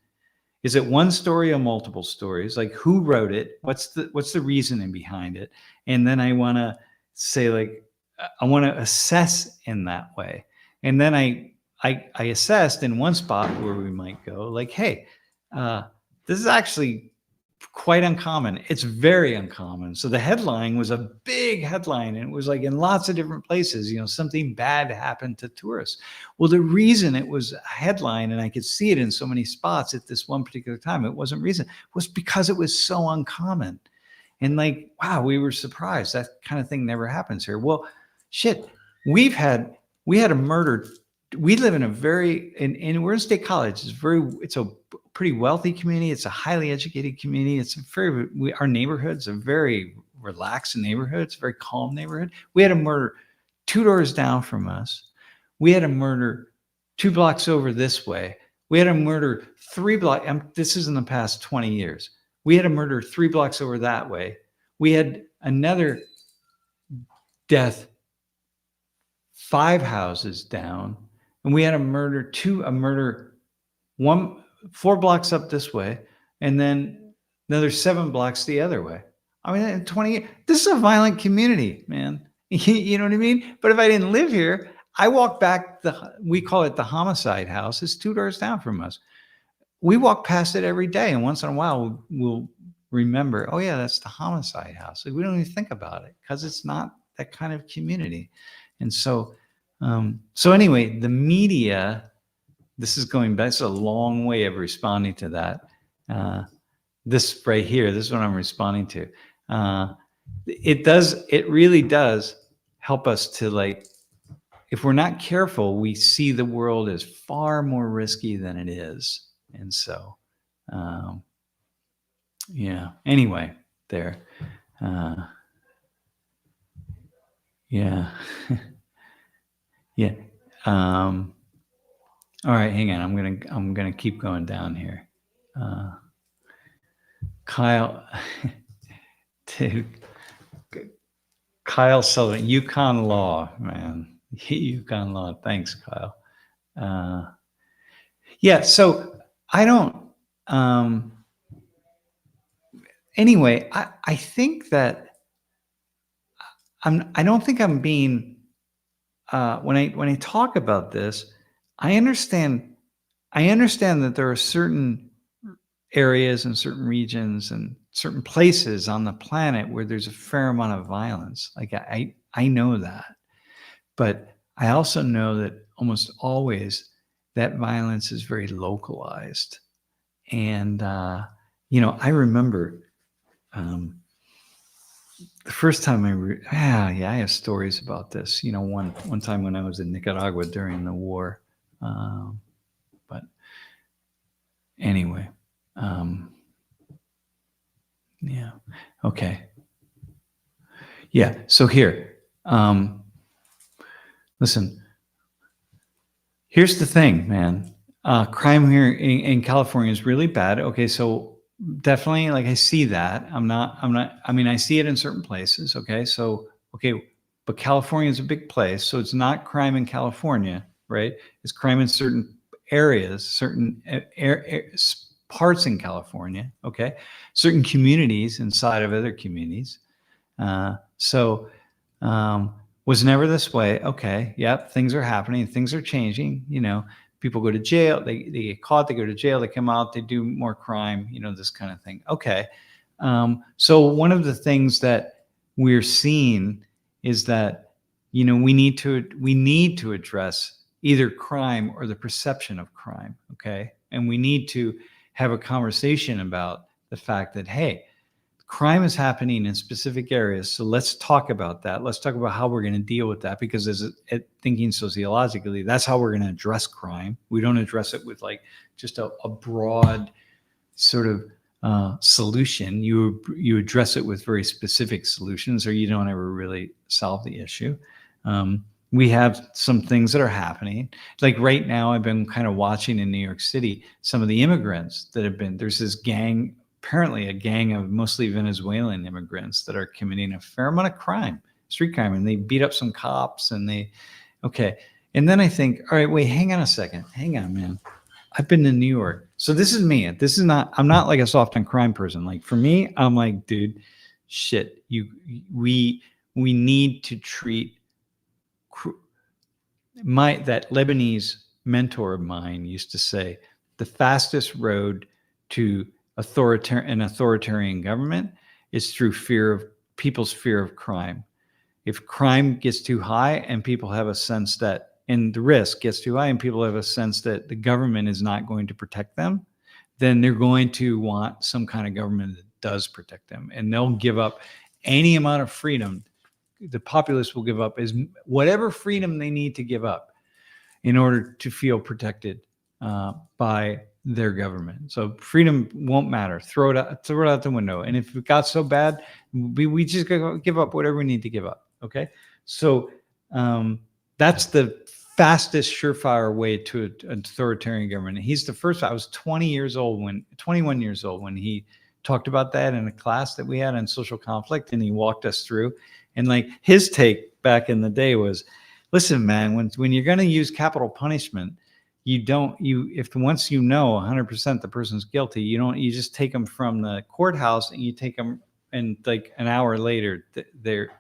Is it one story or multiple stories? Like, who wrote it? What's the reasoning behind it? And then I want to say like, I want to assess in that way. And then I assessed in one spot where we might go like, hey, this is actually quite uncommon. It's very uncommon. So the headline was a big headline, and it was like in lots of different places, something bad happened to tourists. Well, the reason it was a headline and I could see it in so many spots at this one particular time, it wasn't reason, was because it was so uncommon. And like, wow, we were surprised. That kind of thing never happens here. Well, shit, we had a murder. We live in a very, and we're in State College. It's a pretty wealthy community. It's a highly educated community. It's our neighborhood's a very relaxed neighborhood. It's a very calm neighborhood. We had a murder 2 doors down from us. We had a murder 2 blocks over this way. We had a murder 3 blocks. This is in the past 20 years. We had a murder 3 blocks over that way. We had another death 5 houses down. And we had a murder 4 blocks up this way, and then another 7 blocks the other way. I mean, in 20 years, this is a violent community, man. You know what I mean? But if I didn't live here, I walk back we call it the homicide house. It's 2 doors down from us. We walk past it every day, and once in a while we'll remember, oh yeah, that's the homicide house. Like, we don't even think about it because it's not that kind of community. And so anyway, the media, this is going back, it's a long way of responding to that. This right here, this is what I'm responding to. It really does help us to, like, if we're not careful, we see the world as far more risky than it is. And so, yeah, anyway, there. Yeah. Yeah. All right, hang on. I'm gonna keep going down here. Kyle, dude, Kyle Sullivan, Yukon Law, man. Yukon Law. Thanks, Kyle. Yeah. So I don't. Anyway, I think that I don't think I'm being. When I talk about this, I understand that there are certain areas and certain regions and certain places on the planet where there's a fair amount of violence. Like I know that, but I also know that almost always that violence is very localized. And I remember the first time I have stories about this. One time when I was in Nicaragua during the war. But anyway, yeah, okay, yeah. So here, listen. Here's the thing, man. Crime here in California is really bad. Okay, so. Definitely, like, I see that. I mean, I see it in certain places. Okay. So, but California is a big place. So it's not crime in California, right? It's crime in certain areas, certain parts in California. Okay. Certain communities inside of other communities. Was never this way. Okay. Yep. Things are happening. Things are changing, People go to jail, they get caught, they go to jail, they come out, they do more crime, this kind of thing. Okay. So one of the things that we're seeing is that, we need to address either crime or the perception of crime. Okay. And we need to have a conversation about the fact that, hey, crime is happening in specific areas. So let's talk about that. Let's talk about how we're going to deal with that, because thinking sociologically, that's how we're going to address crime. We don't address it with like just a broad sort of solution. You address it with very specific solutions, or you don't ever really solve the issue. We have some things that are happening. Like right now, I've been kind of watching in New York City, some of the immigrants that have been, there's this gang, apparently a gang of mostly Venezuelan immigrants that are committing a fair amount of crime, street crime, and they beat up some cops and And then I think, all right, wait, hang on a second. Hang on, man. I've been to New York. So this is me. I'm not like a soft on crime person. Like for me, I'm like, dude, shit, we we need to treat that Lebanese mentor of mine used to say, the fastest road to an authoritarian government is through people's fear of crime. If crime gets too high and people have a sense that, and the risk gets too high and people have a sense that the government is not going to protect them, then they're going to want some kind of government that does protect them. And they'll give up any amount of freedom. The populace will give up whatever freedom they need to give up in order to feel protected by their government. So freedom won't matter. Throw it out the window. And if it got so bad, we just give up whatever we need to give up. Okay. So that's the fastest, surefire way to an authoritarian government. And he's the first. I was 21 years old when he talked about that in a class that we had on social conflict, and he walked us through. And like his take back in the day was, listen, man, when you're going to use capital punishment, if once you know 100% the person's guilty, you just take them from the courthouse and you take them, and like an hour later they're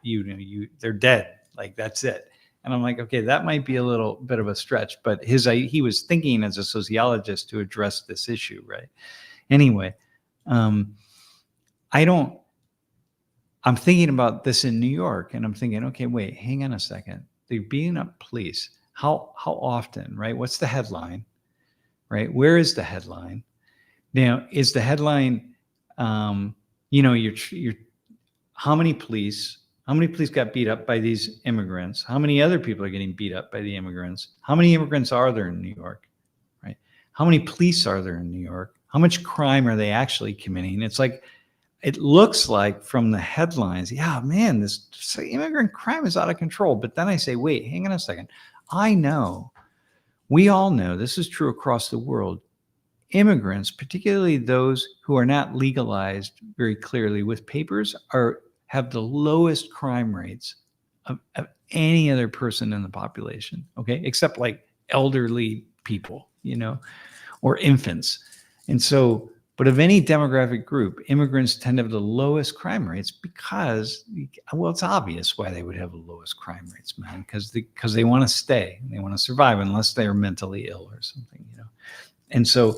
dead. Like that's it. And I'm like, okay, that might be a little bit of a stretch, but he was thinking as a sociologist to address this issue, right? Anyway, I'm thinking about this in New York, and I'm thinking, okay, wait, hang on a second. They're beating up police. How often, right? What's the headline, right? Where is the headline? Now, is the headline, how many police got beat up by these immigrants? How many other people are getting beat up by the immigrants? How many immigrants are there in New York, right? How many police are there in New York? How much crime are they actually committing? It's like, it looks like from the headlines, yeah, man, this immigrant crime is out of control. But then I say, wait, hang on a second. We all know, this is true across the world, immigrants, particularly those who are not legalized very clearly with papers, have the lowest crime rates of any other person in the population, okay? Except like elderly people, or infants. And so, but of any demographic group, immigrants tend to have the lowest crime rates because, well, it's obvious why they would have the lowest crime rates, man, because they want to stay, they want to survive unless they're mentally ill or something, And so,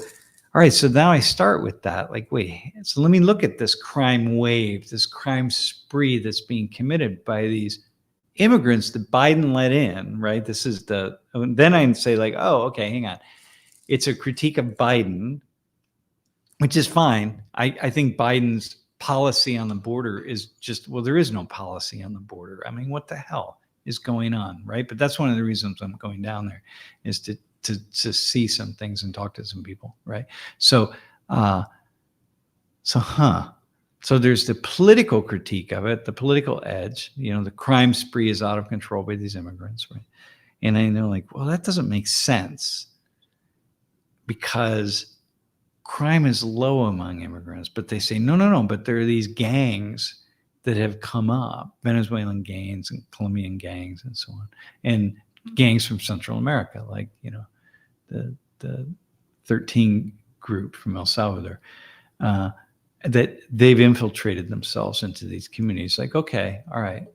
all right, so now I start with that, like, wait, so let me look at this crime wave, this crime spree that's being committed by these immigrants that Biden let in, right? Then I say like, oh, okay, hang on. It's a critique of Biden, which is fine. I think Biden's policy on the border is just, well, there is no policy on the border. I mean, what the hell is going on, right? But that's one of the reasons I'm going down there, is to see some things and talk to some people, right? So there's the political critique of it, the political edge, the crime spree is out of control by these immigrants, right? And I know, like, well, that doesn't make sense because crime is low among immigrants. But they say, no, but there are these gangs that have come up, Venezuelan gangs and Colombian gangs and so on, and gangs from Central America, like, the 13 group from El Salvador, that they've infiltrated themselves into these communities. Like, okay, all right,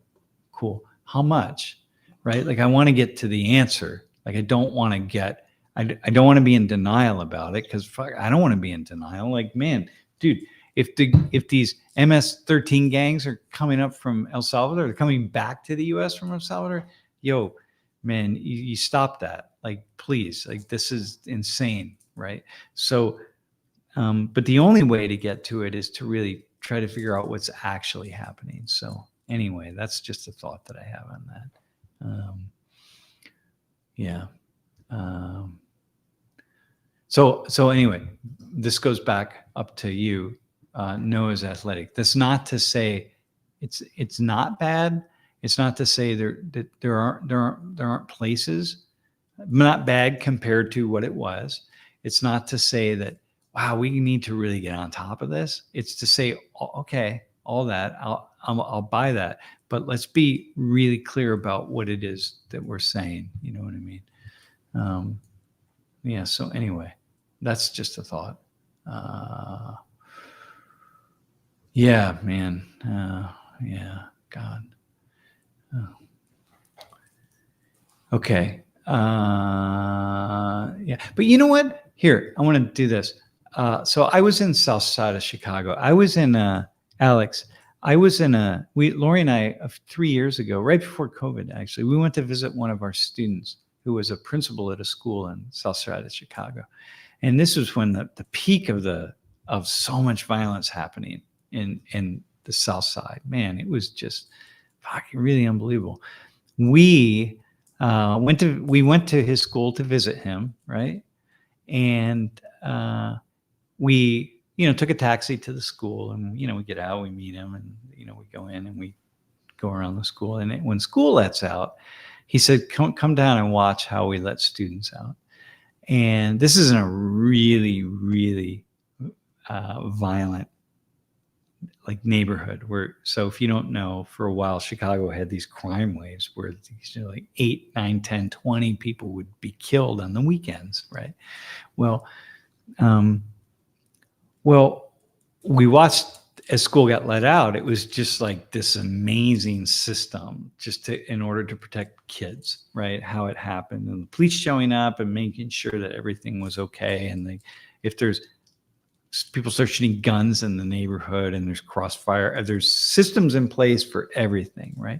cool. How much, right? Like, I want to get to the answer. Like, I don't want to be in denial about it, because I don't want to be in denial. Like, man, dude, if these MS-13 gangs are coming up from El Salvador, they're coming back to the U.S. from El Salvador, yo, man, you stop that. Like, please, like, this is insane, right? So, but the only way to get to it is to really try to figure out what's actually happening. So anyway, that's just a thought that I have on that. So anyway, this goes back up to you. Noah's athletic. That's not to say it's not bad. It's not to say that there aren't places, not bad compared to what it was. It's not to say that, wow, we need to really get on top of this. It's to say, okay, all that, I'll buy that, but let's be really clear about what it is that we're saying. You know what I mean? So anyway, that's just a thought. Yeah, man. God. Oh. Okay. Yeah. But you know what? Here, I want to do this. So I was in South Side of Chicago. I was in Alex. I was in Lori and I 3 years ago, right before COVID, actually, we went to visit one of our students who was a principal at a school in South Side of Chicago. And this was when the peak of so much violence happening in the South Side. Man, it was just fucking really unbelievable. We went to his school to visit him, right? And we took a taxi to the school, and we get out, we meet him, and we go in and we go around the school. And when school lets out, he said, come down and watch how we let students out. And this is in a really, really violent like neighborhood so if you don't know, for a while Chicago had these crime waves where these like 8, 9, 10, 20 people would be killed on the weekends, right? Well, we watched as school got let out. It was just like this amazing system in order to protect kids, right? How it happened, and the police showing up and making sure that everything was okay. And if there's people start shooting guns in the neighborhood and there's crossfire, there's systems in place for everything, right?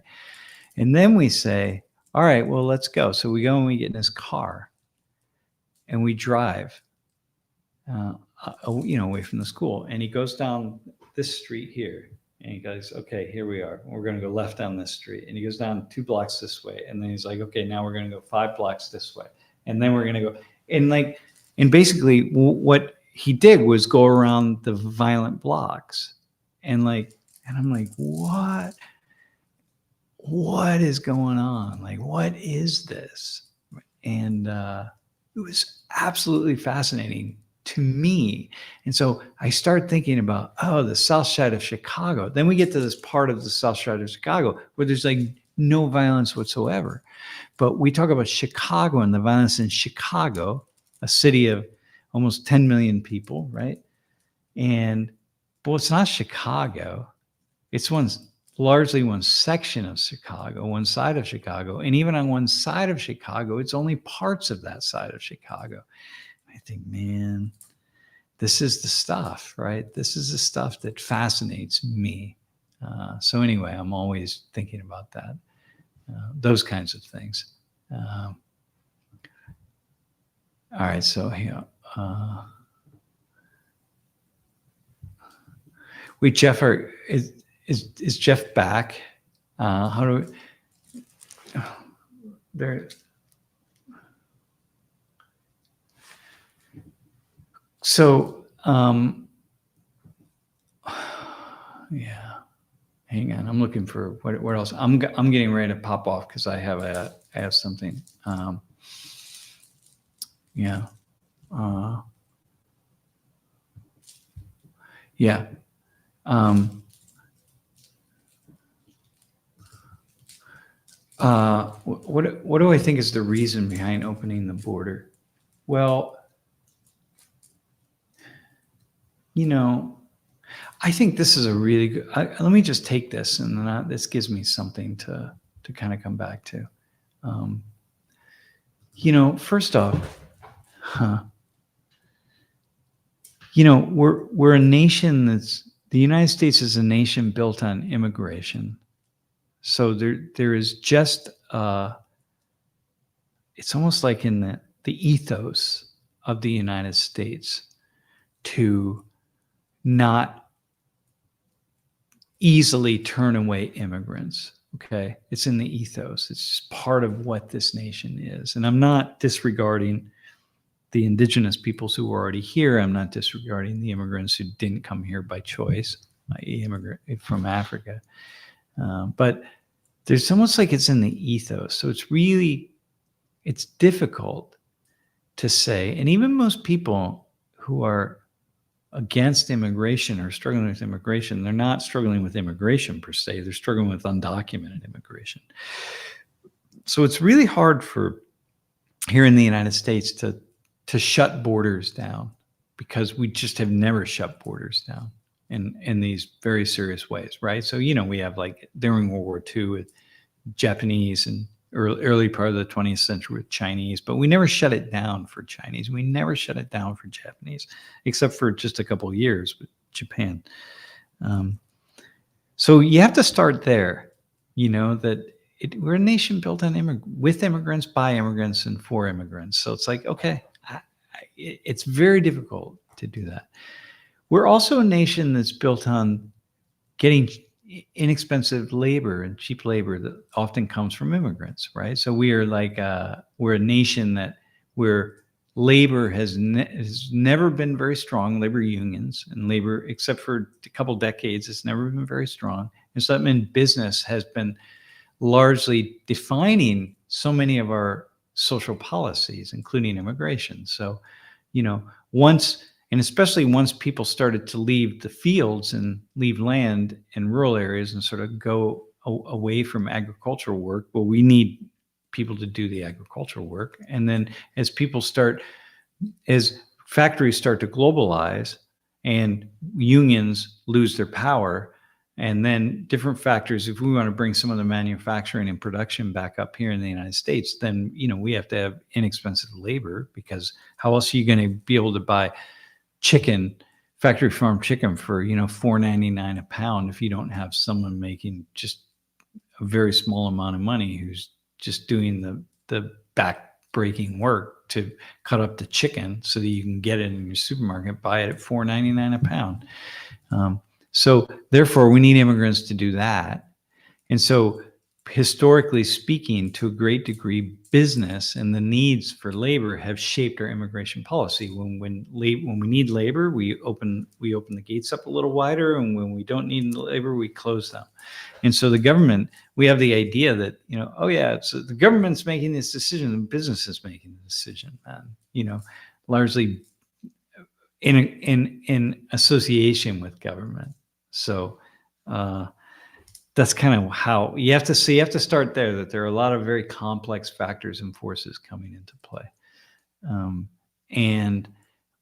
And then we say, all right, well, let's go. So we go and we get in his car and we drive, away from the school. And he goes down this street here and he goes, okay, here we are. We're going to go left down this street. And he goes down 2 blocks this way. And then he's like, okay, now we're going to go 5 blocks this way. And then we're going to go, and basically what he did was go around the violent blocks, and I'm like, what is going on? Like, what is this? And it was absolutely fascinating to me. And so I start thinking about, the South Side of Chicago. Then we get to this part of the South Side of Chicago where there's like no violence whatsoever. But we talk about Chicago and the violence in Chicago, a city of almost 10 million people, right? But it's not Chicago. It's largely one section of Chicago, one side of Chicago. And even on one side of Chicago, it's only parts of that side of Chicago. I think, man, this is the stuff, right? This is the stuff that fascinates me. So anyway, I'm always thinking about that, those kinds of things. All right, so here. Wait, Jeff, is Jeff back? How do we? There. So, yeah. Hang on, I'm looking for what else. I'm getting ready to pop off because I have something. Yeah. Yeah. What do I think is the reason behind opening the border? Well, I think this is a really good. Let me just take this, and then this gives me something to kind of come back to. First off, we're a nation the United States is a nation built on immigration. So there is just it's almost like in the ethos of the United States to not easily turn away immigrants. Okay, it's in the ethos. It's just part of what this nation is. And I'm not disregarding the indigenous peoples who are already here. I'm not disregarding the immigrants who didn't come here by choice, i.e. immigrant from Africa. But there's almost like it's in the ethos. So it's difficult to say, and even most people who are against immigration or struggling with immigration, they're not struggling with immigration per se, they're struggling with undocumented immigration. So it's really hard for here in the United States to shut borders down, because we just have never shut borders down in these very serious ways, right? So, we have like during World War II, Japanese and early part of the 20th century with Chinese, but we never shut it down for Chinese. We never shut it down for Japanese, except for just a couple of years with Japan. So you have to start there, that we're a nation built on with immigrants, by immigrants, and for immigrants. So it's like, okay, it's very difficult to do that. We're also a nation that's built on getting inexpensive labor and cheap labor that often comes from immigrants, right? So we are like we're a nation where labor has never been very strong. Labor unions and labor, except for a couple decades, it's never been very strong. And so that means business has been largely defining so many of our social policies, including immigration. So, especially once people started to leave the fields and leave land in rural areas and sort of go away from agricultural work, well, we need people to do the agricultural work. And then as factories start to globalize and unions lose their power, and then different factors, if we want to bring some of the manufacturing and production back up here in the United States, then, we have to have inexpensive labor, because how else are you going to be able to buy factory farm chicken for, $4.99 a pound if you don't have someone making just a very small amount of money who's just doing the back-breaking work to cut up the chicken so that you can get it in your supermarket, buy it at $4.99 a pound. So therefore, we need immigrants to do that. And so historically speaking, to a great degree, business and the needs for labor have shaped our immigration policy. When we need labor, we open the gates up a little wider, and when we don't need labor, we close them. And so the government, we have the idea that, it's the government's making this decision, and business is making the decision, largely in association with government. So that's kind of how you have to start there, that there are a lot of very complex factors and forces coming into play.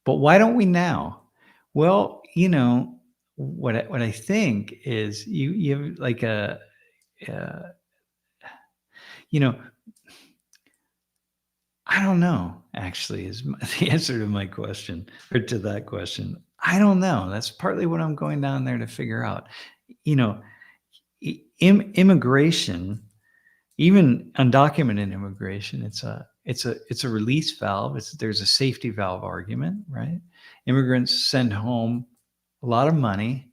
But why don't we now? Well, what I think is you have like I don't know, actually, is the answer to my question, or to that question. I don't know. That's partly what I'm going down there to figure out. Immigration, even undocumented immigration, it's a release valve. There's a safety valve argument, right? Immigrants send home a lot of money.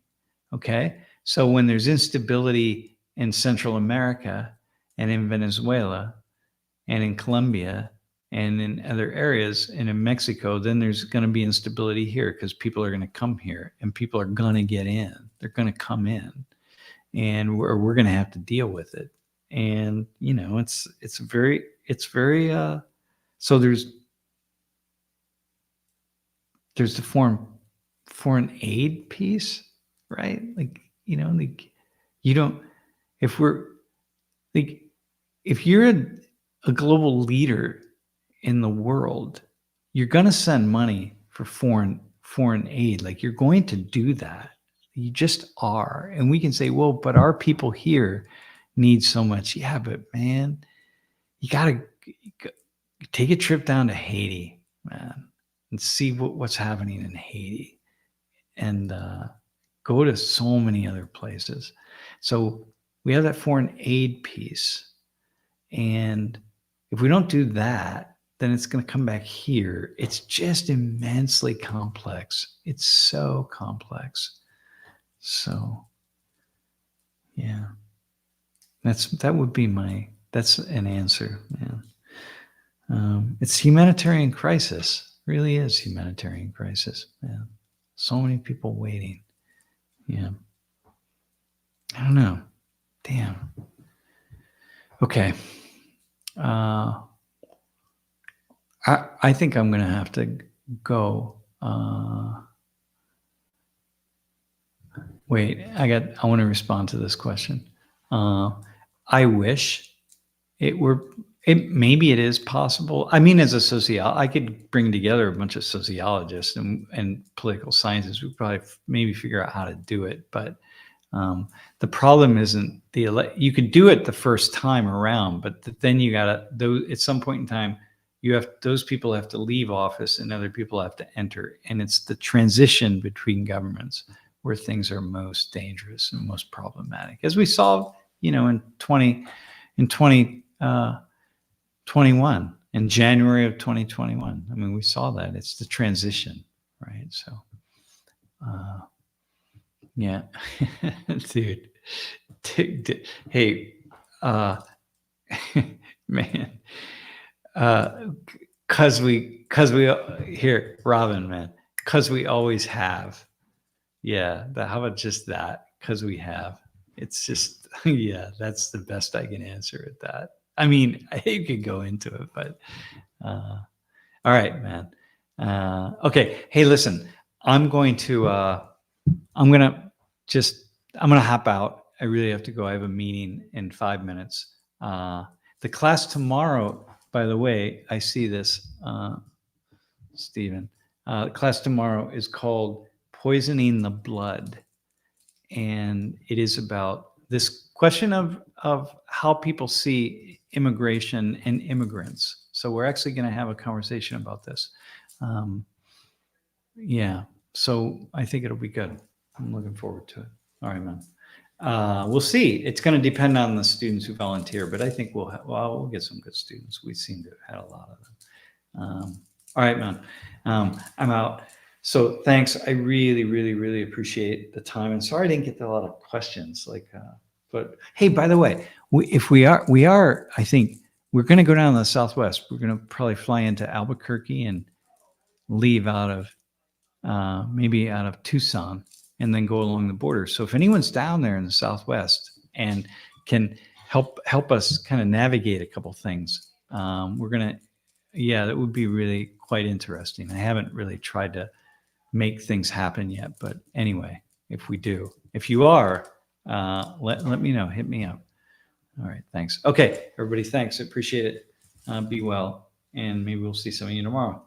Okay, so when there's instability in Central America and in Venezuela and in Colombia and in other areas and in Mexico, then there's going to be instability here, because people are going to come here and people are going to get in. They're going to come in, and we're going to have to deal with it. And it's very so there's the foreign aid piece, right? If you're a global leader in the world, you're going to send money for foreign aid. Like, you're going to do that. You just are. And we can say, well, but our people here need so much. Yeah, but man, you got to take a trip down to Haiti, man, and see what's happening in Haiti, and go to so many other places. So we have that foreign aid piece. And if we don't do that, then it's going to come back here. It's just immensely complex. It's so complex. So, yeah, that's an answer. Yeah. It's humanitarian crisis. It really is humanitarian crisis. Yeah. So many people waiting. Yeah. I don't know. Damn. Okay. I think I'm going to have to go. Wait, I want to respond to this question. I wish maybe it is possible. I mean, as a I could bring together a bunch of sociologists and political scientists. We probably maybe figure out how to do it. But The problem isn't you could do it the first time around, but then you gotta, at some point in time, those people have to leave office and other people have to enter. And it's the transition between governments where things are most dangerous and most problematic, as we saw, in 2021, in January of 2021. I mean, we saw that. It's the transition, right? So, yeah, dude. Hey, man, cause we here, Robin, man, cause we always have. Yeah, how about just that? Cause we have. It's just, yeah, that's the best I can answer at that. I mean, you could go into it, but all right, man. Okay, hey, listen, I'm gonna hop out. I really have to go. I have a meeting in 5 minutes. The class tomorrow, by the way, I see this, Stephen. The class tomorrow is called Poisoning the Blood. And it is about this question of how people see immigration and immigrants. So we're actually going to have a conversation about this. Yeah, so I think it'll be good. I'm looking forward to it. All right, man. We'll see. It's going to depend on the students who volunteer, but I think we'll get some good students. We seem to have had a lot of them. All right, man. I'm out. So thanks. I really, really, really appreciate the time. And sorry I didn't get to a lot of questions. But hey, by the way, I think we're going to go down to the Southwest. We're going to probably fly into Albuquerque and leave maybe out of Tucson, and then go along the border. So if anyone's down there in the Southwest and can help us kind of navigate a couple things, that would be really quite interesting. I haven't really tried to make things happen yet, but anyway, if you are, let me know, hit me up. All right, thanks. Okay, everybody, thanks. I appreciate it. Be well, and maybe we'll see some of you tomorrow.